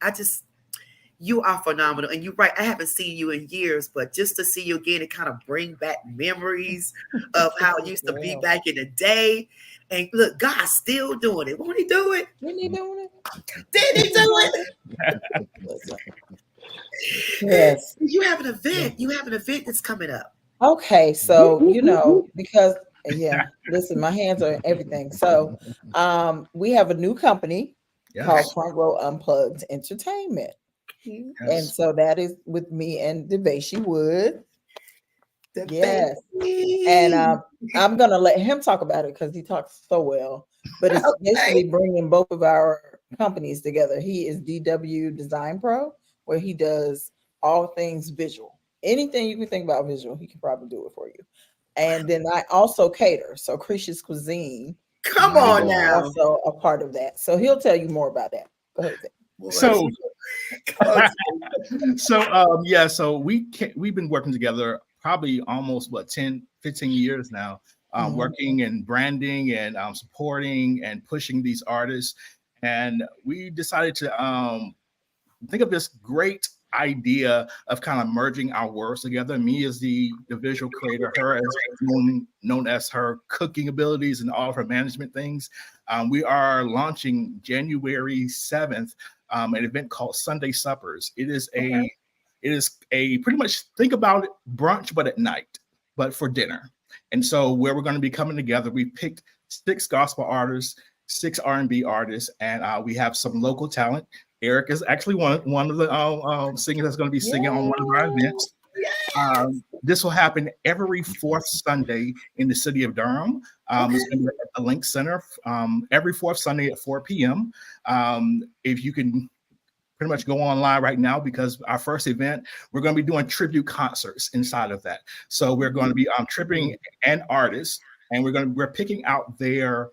you are phenomenal. And you're right, I haven't seen you in years, but just to see you again, it kind of bring back memories of how it used to be back in the day. And look, God's still doing it. Won't he do it? When he doing it? Did he do it? Yes. You have an event. You have an event that's coming up. Okay, so because listen, my hands are in everything. So we have a new company called Front Row Unplugged Entertainment. Yes. And so that is with me and Devashi Wood. Yes. And I'm gonna let him talk about it because he talks so well. But it's basically bringing both of our companies together. He is DW Design Pro, where he does all things visual. Anything you can think about visual, he can probably do it for you. And then I also cater. So Krisha's Cuisine. Come on now. Also a part of that. So he'll tell you more about that. Go ahead. So we've been working together probably almost 10, 15 years now, working and branding and supporting and pushing these artists. And we decided to think of this great idea of kind of merging our worlds together. Me as the visual creator, her as known as her cooking abilities and all of her management things. We are launching January 7th an event called Sunday Suppers. It is a pretty much, think about it, brunch but at night, but for dinner. And so where we're going to be coming together, we picked 6 gospel artists, 6 R&B artists, and we have some local talent. Eric is actually one of the singers that's going to be singing on one of our events. This will happen every 4th Sunday in the city of Durham. It's going to be at the Link Center every 4th Sunday at 4 p.m. If you can pretty much go online right now, because our first event, we're going to be doing tribute concerts inside of that. So we're going to be tributing an artist, and we're picking out their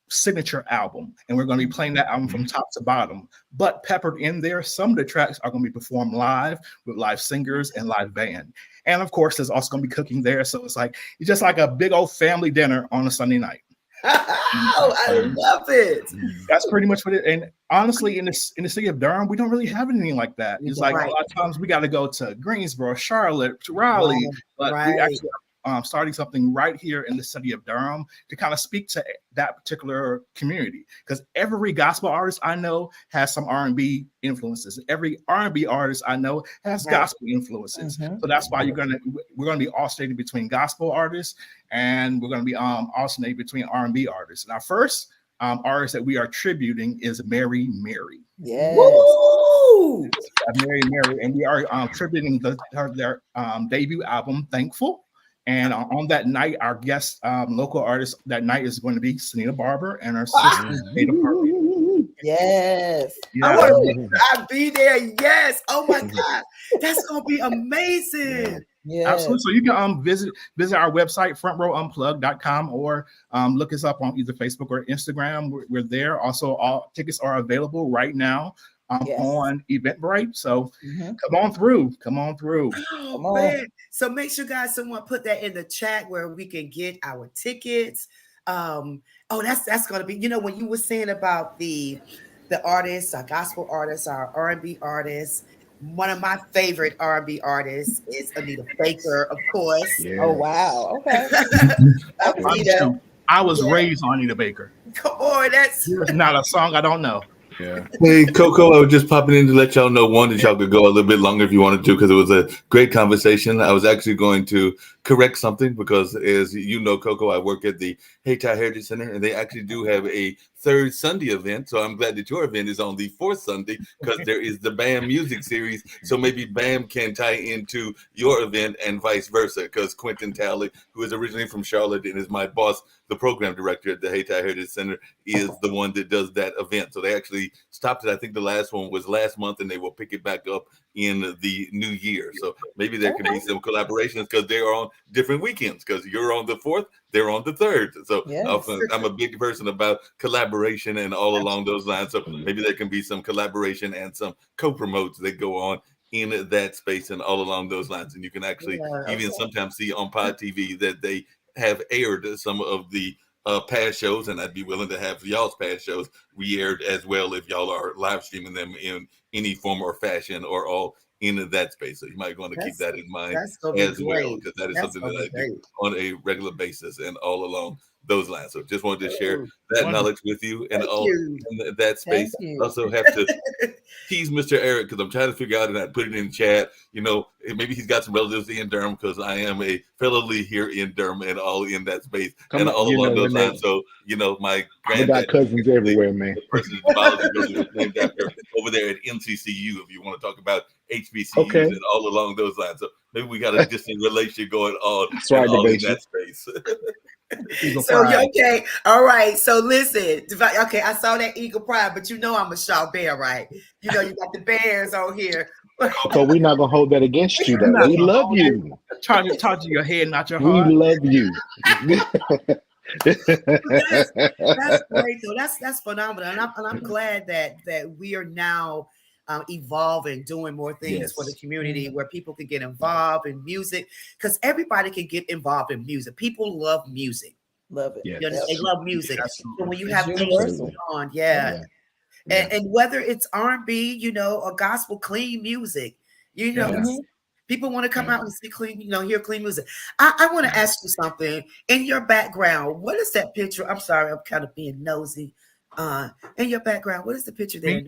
signature album, and we're going to be playing that album from top to bottom. But peppered in there, some of the tracks are going to be performed live with live singers and live band. And of course, there's also going to be cooking there. So it's just like a big old family dinner on a Sunday night. Oh, I love it. That's pretty much what it. And honestly, in the city of Durham, we don't really have anything like that. It's like a lot of times we got to go to Greensboro, Charlotte, to Raleigh, but we actually starting something right here in the city of Durham to kind of speak to that particular community, because every gospel artist I know has some R&B influences. Every R&B artist I know has gospel influences. So that's why we're gonna be alternating between gospel artists, and we're gonna be alternating between R&B artists. And our first artist that we are tributing is Mary Mary. Yes. Woo! Mary Mary, and we are tributing their debut album, Thankful. And on that night, our guest local artist that night is going to be Senita Barber and her sister, Ada Parker. Yes. I'll be there. Yes. Oh my God. That's going to be amazing. Yeah. Absolutely. So you can visit our website, frontrowunplug.com, or look us up on either Facebook or Instagram. We're there. Also, all tickets are available right now on Eventbrite. So come on through. Oh, man. So make sure, guys, someone put that in the chat where we can get our tickets. That's going to be, when you were saying about the artists, our gospel artists, our R&B artists, one of my favorite R&B artists is Anita Baker, of course. Yeah. Oh, wow. Okay. I was raised on Anita Baker. Come on, that's not a song I don't know. Yeah. Hey, Coco, I was just popping in to let y'all know, one, that y'all could go a little bit longer if you wanted to, because it was a great conversation. I was actually going to correct something because, as you know, Coco, I work at the Hayti Heritage Center, and they actually do have a 3rd Sunday event. So I'm glad that your event is on the 4th Sunday, because there is the BAM music series. So maybe BAM can tie into your event and vice versa, because Quentin Talley, who is originally from Charlotte and is my boss, the program director at the Hayti Heritage Center, is the one that does that event. So they actually stopped it. I think the last one was last month, and they will pick it back up in the new year. So maybe there can be some collaborations, because they are on different weekends, because you're on the 4th, they're on the 3rd. So I'm a big person about collaboration and all along those lines. So maybe there can be some collaboration and some co-promotes that go on in that space and all along those lines. And you can actually even sometimes see on Pod TV that they have aired some of the past shows, and I'd be willing to have y'all's past shows re-aired as well if y'all are live streaming them in any form or fashion or all in that space. So you might want to keep that in mind as well, because that is something that I do on a regular basis and all along those lines. So just wanted to share that knowledge with you and all in that space. Also have to tease Mr. Eric because I'm trying to figure out, and I put it in chat, maybe he's got some relatives in Durham because I am a fellowly here in Durham and all in that space and all along those lines. So, my granddad, got cousins everywhere, man. The person is biology named after over there at MCCU, if you want to talk about HBCUs and all along those lines. So maybe we got a distant relation going on all in that space. So okay, all right. So listen, okay, I saw that Eagle Pride, but I'm a Shaw Bear, right? You got the Bears on here. So we're not gonna hold that against you, though. We love you. Trying to talk to your head, not your heart. We love you. That's great, though. That's phenomenal, and I'm glad that we are now evolving, doing more things for the community where people can get involved in music, because everybody can get involved in music. People love music. Love it. Yes. They love music. So when you have things going on, and whether it's R&B, or gospel, clean music, people want to come out and see clean, hear clean music. I want to ask you something. In your background, what is that picture? I'm sorry, I'm kind of being nosy. In your background, what is the picture there?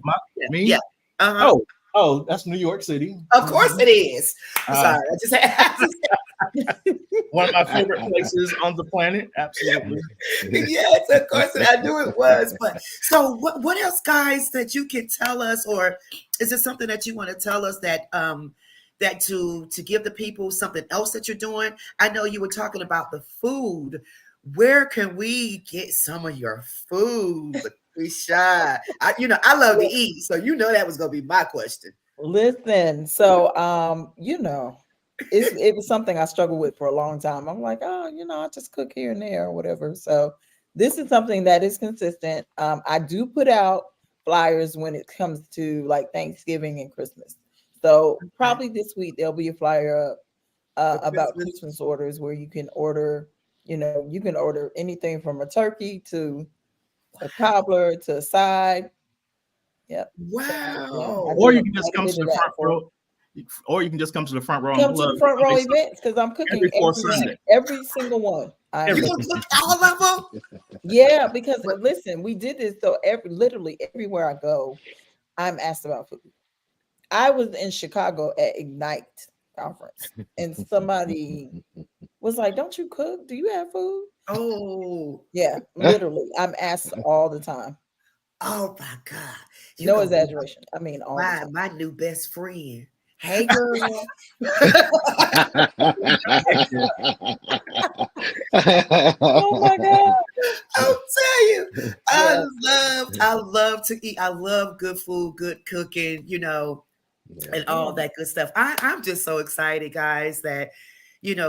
Me? Yeah. Oh, that's New York City. Of course it is. I'm sorry. I just one of my favorite places on the planet. Absolutely. Yes, of course. I knew it was. But so what else, guys, that you can tell us, or is there something that you want to tell us that to give the people something else that you're doing? I know you were talking about the food. Where can we get some of your food? We shy. I love to eat, so that was gonna be my question. Listen, so it was something I struggled with for a long time. I'm like, I just cook here and there or whatever. So this is something that is consistent. I do put out flyers when it comes to like Thanksgiving and Christmas. So probably this week there'll be a flyer about Christmas orders where you can order, you can order anything from a turkey to a cobbler to a side. Yep. Wow. Or you can just come to the front row. Or you can just come to the front row. Come to the front row events because I'm cooking every single one. You gonna cook all of them? Yeah, because listen, we did this so literally everywhere I go, I'm asked about food. I was in Chicago at Ignite conference, and somebody was like, "Don't you cook? Do you have food?" Oh, yeah, literally, I'm asked all the time. Oh my God! No exaggeration. I mean, all my new best friend. Hey, girl. Oh my God! I'll tell you, I love to eat. I love good food, good cooking, and all that good stuff. I'm just so excited, guys, that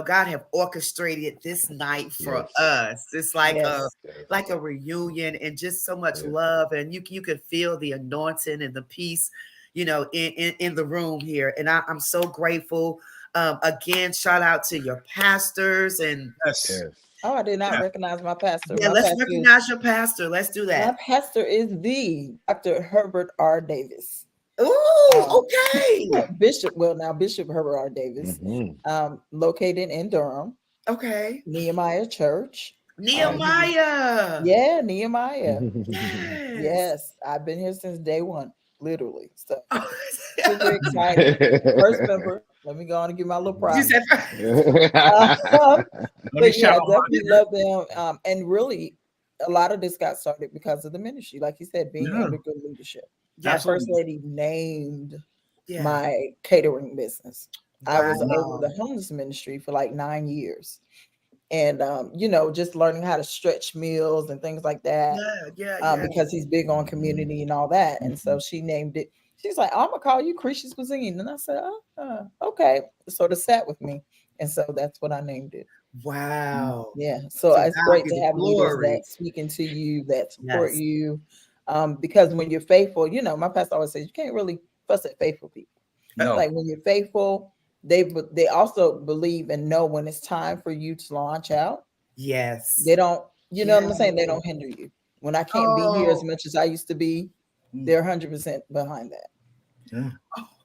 God have orchestrated this night for us. It's like a reunion and just so much love, and you can feel the anointing and the peace, in the room here. And I'm so grateful. Again, shout out to your pastors and Oh, I did not recognize my pastor. Yeah, let's recognize your pastor. Let's do that. My pastor is the Dr. Herbert R. Davis. Oh, okay. Bishop Herbert R. Davis, located in Durham. Okay. Nehemiah Church. Nehemiah. Nehemiah. Yes, I've been here since day one, literally. So super excited. First member. Let me go on and give my little pride. But yeah, definitely love them. And really, a lot of this got started because of the ministry, like you said, being under good leadership. My first lady named my catering business. Wow. I was over the homeless ministry for like 9 years. And, just learning how to stretch meals and things like that. Because he's big on community and all that. And so she named it. She's like, I'm going to call you Creatious Cuisine. And I said, okay. Sort of sat with me. And so that's what I named it. Wow. Yeah. So it's great to have leaders that speak into you, that support you. Because when you're faithful, my pastor always says you can't really fuss at faithful people. No. Like when you're faithful, they also believe and know when it's time for you to launch out. Yes. They don't, you know what I'm saying? They Yeah. don't hinder you. When I can't be here as Oh, much as I used to be, they're 100% behind that. Yeah.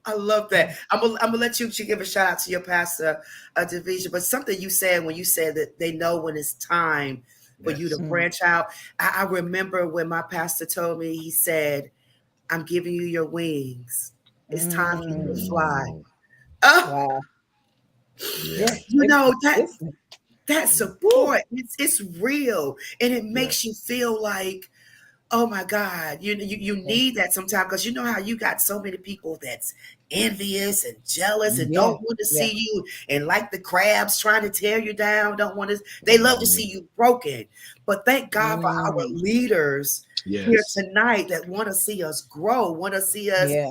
I love that. I'm gonna let you give a shout out to your pastor, Division. But something you said when you said that they know when it's time for you to Yes. branch out. I remember when my pastor told me, he said, "I'm giving you your wings. It's time for you to fly." Mm, Oh, Wow. yeah. you know that Listen, that woo, support, it's real, and it Yeah. makes you feel like, oh my God, you yeah, need that sometimes, because you know how you got so many people that's envious and jealous and yeah, don't want to yeah, see you, and like the crabs trying to tear you down, don't want to, they love to see Mhm. you broken. But thank God for our mm, leaders here Yes. tonight that want to see us grow, want to see us, yeah.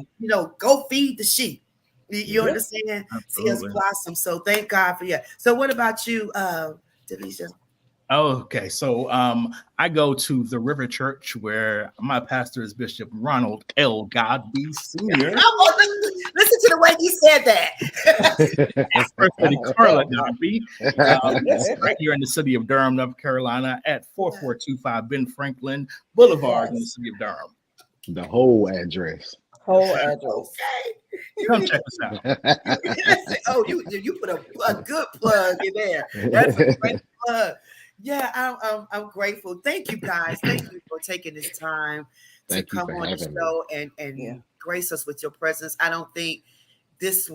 go feed the sheep. You Yeah. understand? See us Absolutely. blossom. So thank God for you. So what about you, Delisha? Okay, so I go to the River Church where my pastor is Bishop Ronald L. Godby Sr. Listen to the way he said that. First Lady Carla Godby. It's right here in the city of Durham, North Carolina, at 4425 Ben Franklin Boulevard in the Yes. city of Durham. The whole address. Whole address. Okay. You Come really check us out. oh, you put a good plug in there. That's a great plug. Yeah, I'm grateful. Thank you guys. Thank you for taking this time to Thank you come for on the having me. show and Yeah. grace us with your presence. I don't think this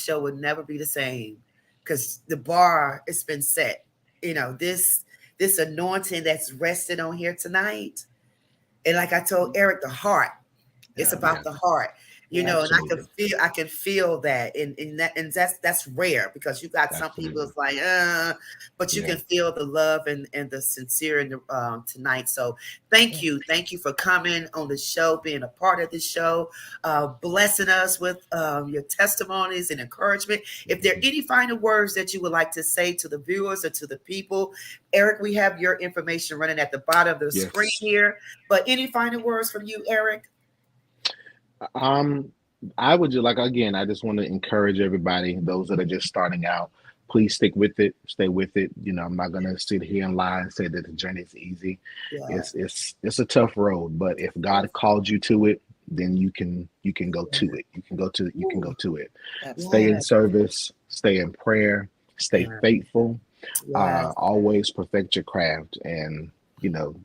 show would never be the same, because the bar has been set. This anointing that's rested on here tonight. And like I told Eric, the heart. It's Yeah. about Yeah, the heart, Yeah. and absolutely. I can feel that, and that's rare, because you got some people Absolutely. it's like, but you Yeah. can feel the love and the sincere in the tonight. So Yeah. thank you for coming on the show, being a part of the show, blessing us with your testimonies and encouragement. If there are any final words that you would like to say to the viewers or to the people, Eric, we have your information running at the bottom of the screen Yes. here. But any final words from you, Eric? Um, I would just like again, I just want to encourage everybody, those that are just starting out, please stick with it, stay with it. I'm not gonna sit here and lie and say that the journey is easy. Yeah. It's a tough road, but if God called you to it, then you can go to it. You can go to it. Stay Absolutely. in service, stay in prayer, stay Yeah. faithful, Yes. always perfect your craft, and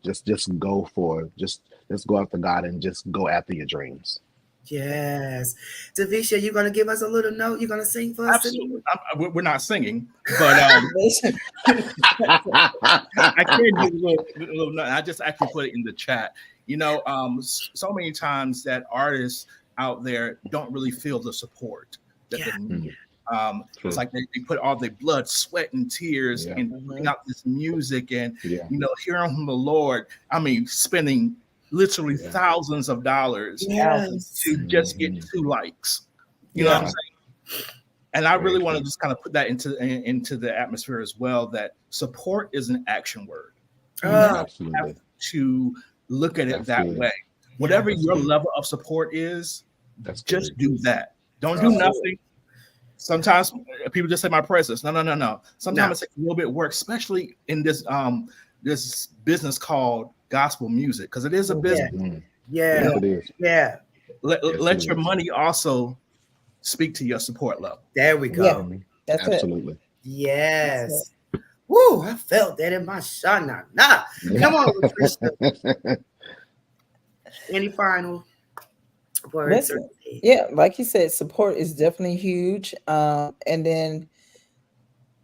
just go for just go after God and just go after your dreams. Yes. Davisha, you gonna give us a little note? You gonna sing for us tonight? Absolutely. We're not singing, but Listen, I can do a little note. I just actually put it in the chat. So many times that artists out there don't really feel the support that Yeah. they need. True. It's like they put all their blood, sweat, and tears Yeah. in putting out this music and Yeah. hearing from the Lord. I mean, spending literally Yeah. thousands of dollars Yes. to just get Mhm. 2 likes. You know Yeah. what I'm saying? And I Very really want to true. just kind of put that into the atmosphere as well. That support is an action word. You Oh, have Absolutely. to look at it That's that good. way. yeah. Whatever That's your good. level of support is, That's just good. do that. Don't do Oh, nothing. Sometimes people just say my presence. No. no. Sometimes it takes a little bit of work, especially in this business called gospel music, because it is a mhm, business. Mhm. Yeah. Yes, it is. Yeah. Let, Yes, let it your is. money also speak to your support level. There we yeah, go. Mhm. that's it. Absolutely. That's it. Yes. Woo, I felt that in my shana. Nah. Come on, Latricia. Any final words or Listen, yeah, like you said, support is definitely huge. And then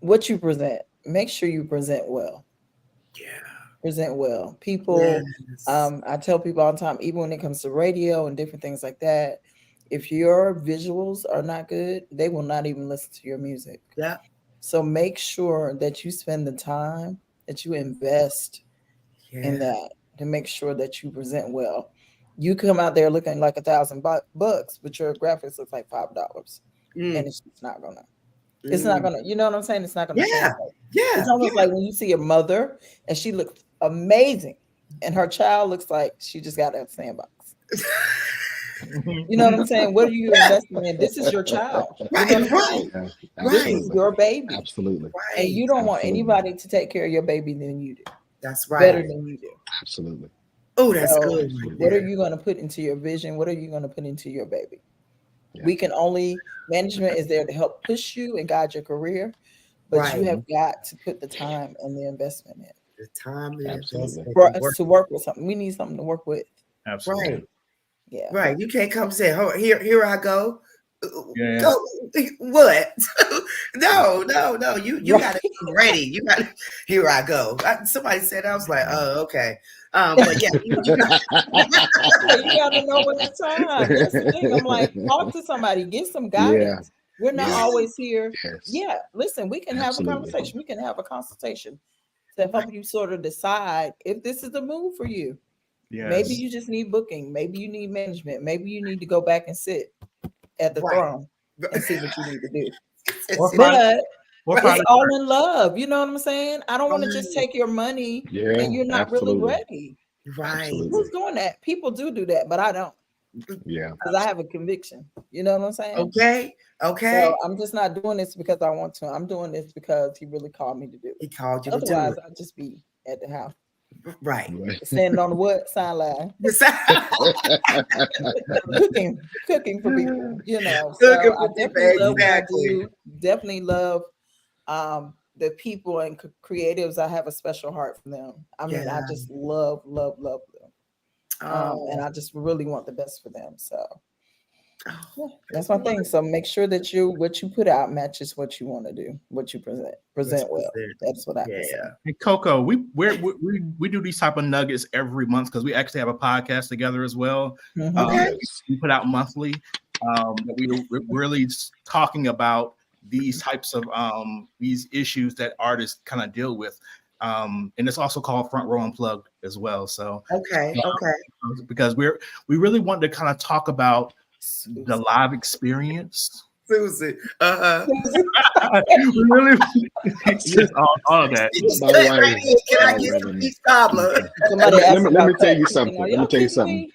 what you present, make sure you present well. yeah. Present well. People, Yes. I tell people all the time, even when it comes to radio and different things like that, if your visuals are not good, they will not even listen to your music. Yeah. So make sure that you spend the time, that you invest in Yeah. that to make sure that you present well. You come out there looking like $1,000 but your graphics look like $5, Mm. and it's just not gonna. It's not gonna. You know what I'm saying? It's not gonna Yeah. translate. Yeah. It's almost like when you see a mother and she looks amazing, and her child looks like she just got out of sandbox. You know what I'm saying? What are you investing in? This is your child. You know what I'm saying? Yeah, This is your baby. absolutely, And you don't want Absolutely. anybody to take care of your baby than you do. That's right. Better than you do. absolutely. Oh, that's So, good. what are you going to put into your vision? What are you going to put into your baby? Yeah. We can only, management is there to help push you and guide your career, but you have got to put the time and the investment in. The time and Absolutely. investment For to us to work with something, we need something to work with. Absolutely. Right. Yeah. Right. You can't come say, "Oh, here I go." Yeah. Go what? No. You gotta be ready. You gotta here I go. Somebody said I was like, oh, okay. But yeah, you gotta know when it's time. That's the thing. I'm like, talk to somebody, get some guidance. We're not always here. Yes. Yeah, listen, we can have a conversation. We can have a consultation to help you sort of decide if this is the move for you. Yes. Maybe you just need booking. Maybe you need management. Maybe you need to go back and sit at the throne and see what you need to do. But it's all in love. You know what I'm saying? I don't want to just take your money and you're not really ready. Right. Absolutely. Who's doing that? People do that, but I don't. Yeah. Because I have a conviction. You know what I'm saying? Okay. So I'm just not doing this because I want to. I'm doing this because he really called me to do it. He called you Otherwise, to do it. I'd just be at the house. Right. Standing on the what? Sideline. cooking for people, you know. So I definitely love what I do. Definitely love the people and creatives. I have a special heart for them. I mean, I just love them. And I just really want the best for them. So that's my thing. So make sure that what you put out matches what you want to do, what you present well. That's what I can say. Hey, Coco, we do these type of nuggets every month because we actually have a podcast together as well. We put out monthly. We're really talking about these types of these issues that artists kind of deal with. And it's also called Front Row Unplugged as well. So because we really want to kind of talk about the live experience. Susie. Really? Yes, all of that. Can I get some peach cobbler? Let me tell you something.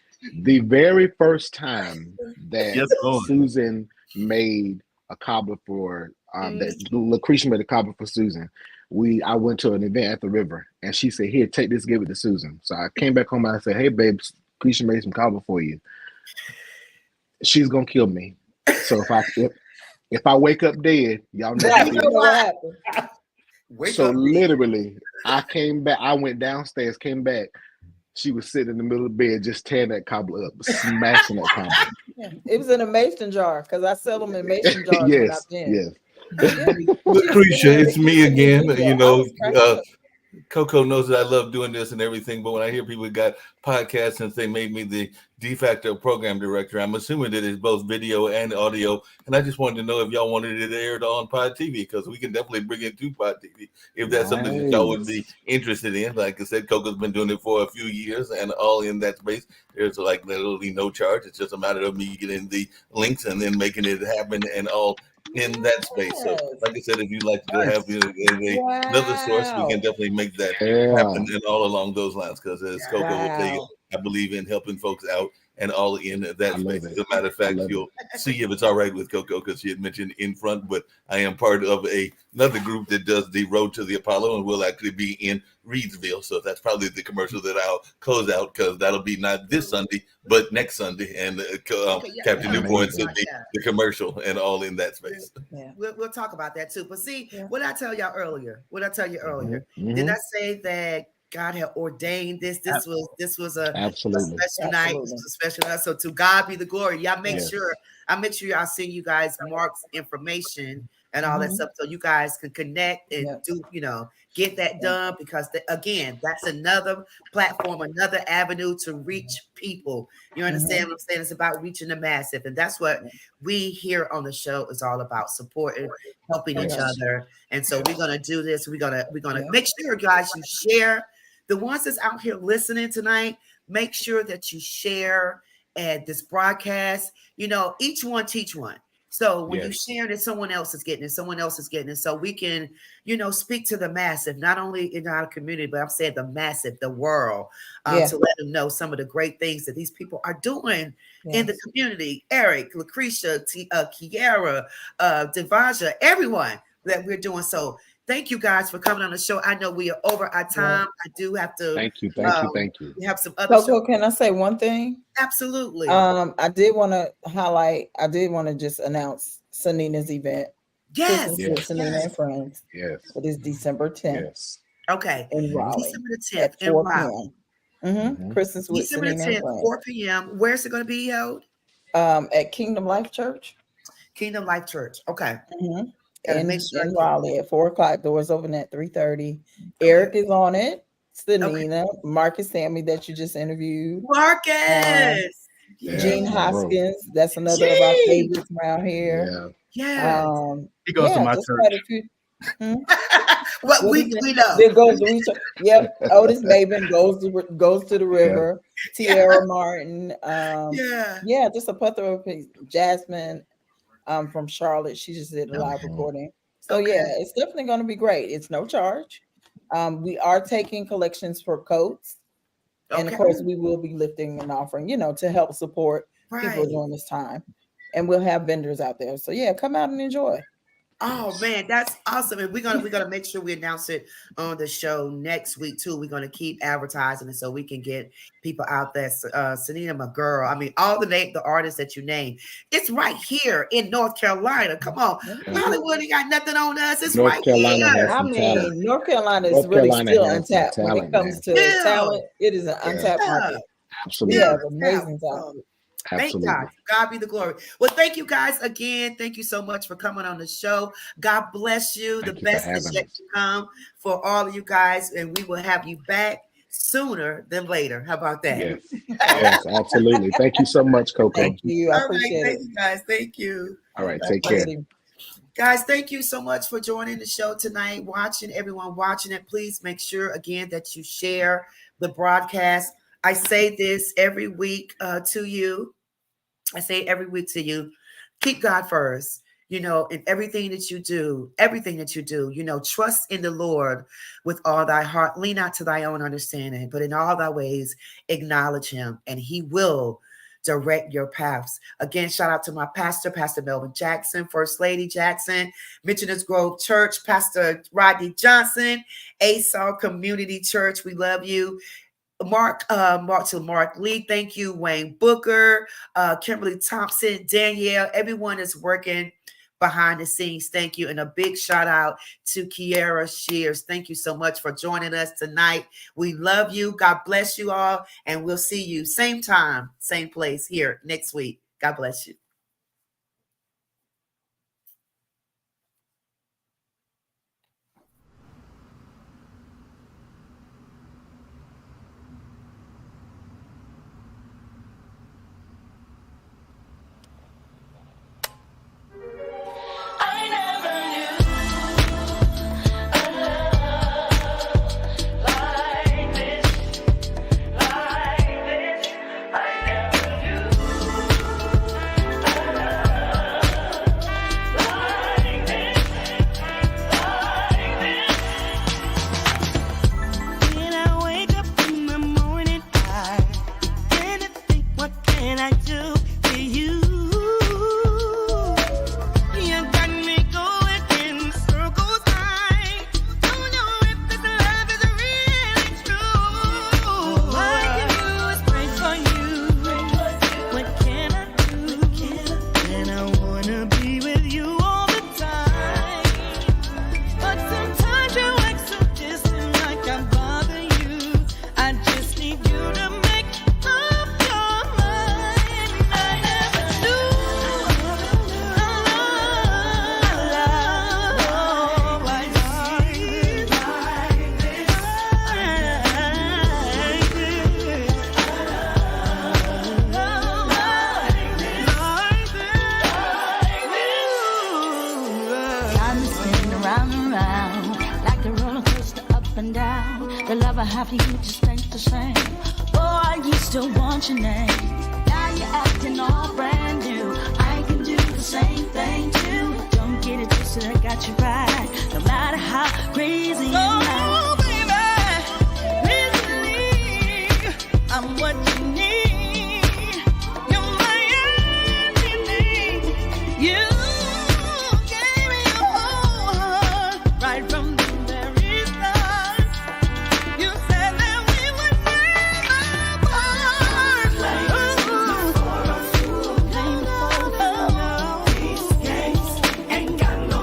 The very first time that Susan made a cobbler for that Lucretia made a cobbler for Susan, I went to an event at the river and she said, "Here, take this, give it to Susan." So I came back home and I said, "Hey babe, Lucretia made some cobbler for you. She's gonna kill me. So if I wake up dead, y'all know what happened." So literally, I came back. I went downstairs, came back. She was sitting in the middle of the bed, just tearing that cobbler up, smashing that cobbler. Yeah. It was in a mason jar because I sell them in mason jars. Yes. Lucretia, it's me again. You know, Coco knows that I love doing this and everything, but when I hear people got podcasts since they made me the de facto program director, I'm assuming that it's both video and audio. And I just wanted to know if y'all wanted it aired on Pod TV, because we can definitely bring it to Pod TV if that's something that y'all would be interested in. Like I said, Coco's been doing it for a few years, and all in that space. There's like literally no charge. It's just a matter of me getting the links and then making it happen and all in that space. So like I said, if you'd like to have another source, we can definitely make that happen and all along those lines, because as Coco will tell you, I believe in helping folks out and all in that space. As a matter of fact, you'll see if it's all right with Coco, because she had mentioned in front, but I am part of another group that does the Road to the Apollo, and we'll actually be in Reedsville. So that's probably the commercial that I'll close out, because that'll be not this Sunday, but next Sunday. And Captain Newport's will be the commercial and all in that space. We'll talk about that too. But see, what I tell you earlier, did I say that God had ordained this? This was a special night. This was a special night. So to God be the glory. Y'all make sure y'all send you guys Mark's information and all that stuff, so you guys can connect and do, get that done, because again, that's another platform, another avenue to reach people. You understand what I'm saying? It's about reaching the massive, and that's what we here on the show is all about: supporting, helping each other. And so we're gonna do this. We're gonna make sure, guys, you share. The ones that's out here listening tonight, make sure that you share this broadcast. Each one teach one. So when you Yes. share it, someone else is getting it, someone else is getting it. So we can, speak to the massive, not only in our community, but I'm saying the massive, the world, Yeah. to let them know some of the great things that these people are doing in the Yes. community. Eric, Lucretia, Kiara, Devaja, everyone that we're doing. So thank you guys for coming on the show. I know we are over our time. I do have to. Thank you. We have some other Coco, shows. can I say one thing? Absolutely. I did want to just announce Sanina's event. Yes. Christmas with Sanina and Friends. Yes. It is December 10th. Yes. Okay. In Raleigh. December the 10th at 4 p.m. Christmas with December the Sanina 10th, and Friends. 4 p.m. Where's it going to be held? At Kingdom Life Church. Kingdom Life Church. Okay. In Raleigh at 4 o'clock. Doors open at 3:30. Eric is on it. Sanina, Marcus Sammy that you just interviewed. Marcus. Gene Hoskins. That's another of our favorites around here. Yeah. He goes to my church. Quite a few. What we know. There goes the Yep. Otis Maven goes to the river. Tierra Martin. Just a plethora of people. Jasmine from Charlotte. She just did a live recording. So it's definitely going to be great. It's no charge. We are taking collections for coats. And of course, we will be lifting an offering, to help support people during this time. And we'll have vendors out there. So come out and enjoy. Oh man, that's awesome. And we're gonna make sure we announce it on the show next week too. We're gonna keep advertising it so we can get people out there. Sanina, my girl. I mean, all the artists that you name, it's right here in North Carolina. Come on. Hollywood ain't got nothing on us. It's North right Carolina here. North Carolina is really still untapped when it comes to talent. It is an untapped market. Absolutely. We have amazing talent. Thank God. God be the glory. Well, thank you guys again. Thank you so much for coming on the show. God bless you. The best is yet to come for all of you guys, and we will have you back sooner than later. How about that? Yes, absolutely. Thank you so much, Coco. Thank you. I appreciate it. Thank you guys. Thank you. All right, take care. Guys, thank you so much for joining the show tonight. Everyone watching it, please make sure again that you share the broadcast. I say this every week to you. I say every week to you, keep God first, in everything that you do, trust in the Lord with all thy heart, lean not to thy own understanding, but in all thy ways, acknowledge him and he will direct your paths. Again, shout out to my pastor, Pastor Melvin Jackson, First Lady Jackson, Missioners Grove Church, Pastor Rodney Johnson, ASAL Community Church. We love you. Mark Lee, thank you. Wayne Booker, Kimberly Thompson, Danielle, everyone is working behind the scenes. Thank you. And a big shout out to Kiara Shears. Thank you so much for joining us tonight. We love you. God bless you all. And we'll see you same time, same place here next week. God bless you. The love I have for you just ain't the same. Oh, I used to want your name. Now you're acting all brand new. I can do the same thing too. Don't get it twisted, I got you right. No matter how crazy you are. I'm what you need. You're my everything. You gave me your whole heart right from the very start. You said that we would never part. These games ain't got no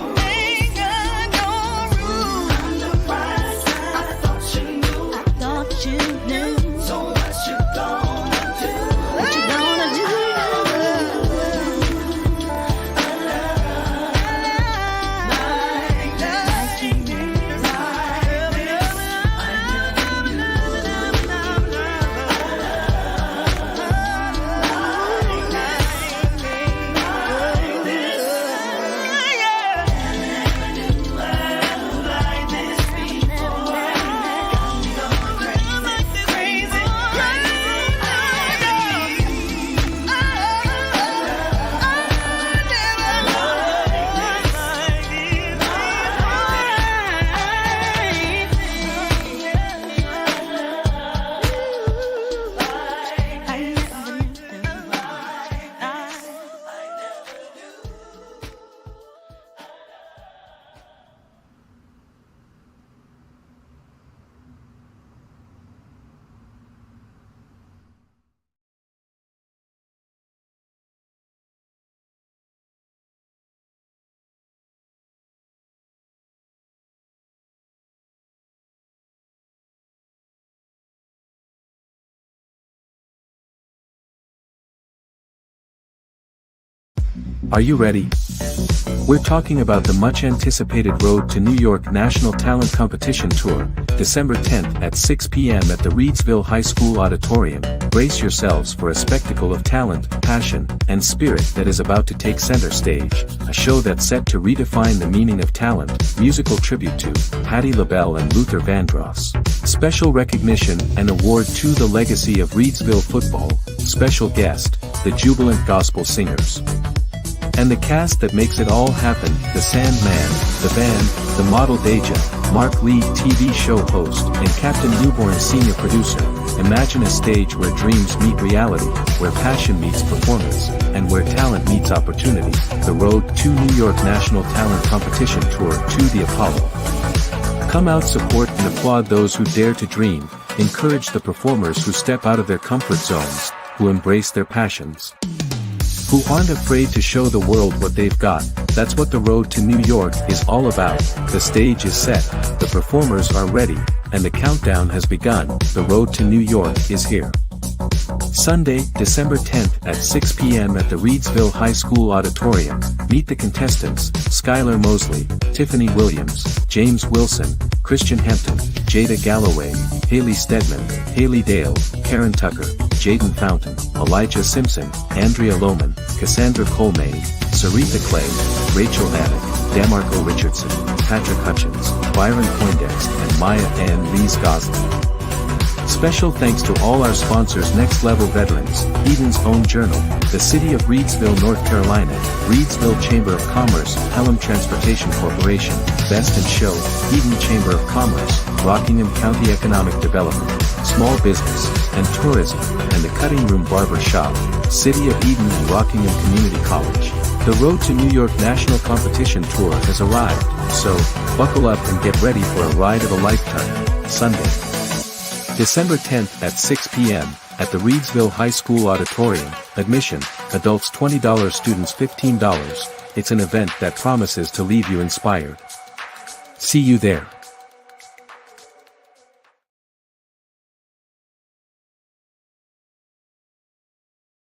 rules. I'm the prize. I thought you knew. So what you gonna do? What you gonna do? Are you ready? We're talking about the much anticipated Road to New York National Talent Competition Tour, December 10th at 6 p.m. at the Reidsville High School Auditorium. Brace yourselves for a spectacle of talent, passion, and spirit that is about to take center stage, a show that's set to redefine the meaning of talent, musical tribute to Patti LaBelle and Luther Vandross. Special recognition and award to the legacy of Reidsville football, special guest, the Jubilant Gospel Singers. And the cast that makes it all happen, the Sandman, the band, the model Deja, Mark Lee TV show host, and Captain Newborn senior producer. Imagine a stage where dreams meet reality, where passion meets performance, and where talent meets opportunity. The Road to New York National Talent Competition Tour to the Apollo. Come out, support and applaud those who dare to dream, encourage the performers who step out of their comfort zones, who embrace their passions, who aren't afraid to show the world what they've got. That's what the Road to New York is all about. The stage is set, the performers are ready, and the countdown has begun. The Road to New York is here. Sunday, December 10th at 6 p.m. at the Reidsville High School Auditorium. Meet the contestants: Skylar Mosley, Tiffany Williams, James Wilson, Christian Hampton, Jada Galloway, Haley Stedman, Haley Dale, Karen Tucker, Jaden Fountain, Elijah Simpson, Andrea Lohman, Cassandra Colmay, Sarita Clay, Rachel Natick, Damarco Richardson, Patrick Hutchins, Byron Poindexter, and Maya Ann Rees Goslin. Special thanks to all our sponsors: Next Level Veterans, Eden's Own Journal, the City of Reidsville, North Carolina, Reidsville Chamber of Commerce, Pelham Transportation Corporation, Best in Show, Eden Chamber of Commerce, Rockingham County Economic Development, Small Business and Tourism, and the Cutting Room Barber Shop, City of Eden and Rockingham Community College. The Road to New York National Competition Tour has arrived, so buckle up and get ready for a ride of a lifetime. Sunday, December 10th at 6 p.m. at the Reidsville High School Auditorium. Admission, adults $20, students $15. It's an event that promises to leave you inspired. See you there.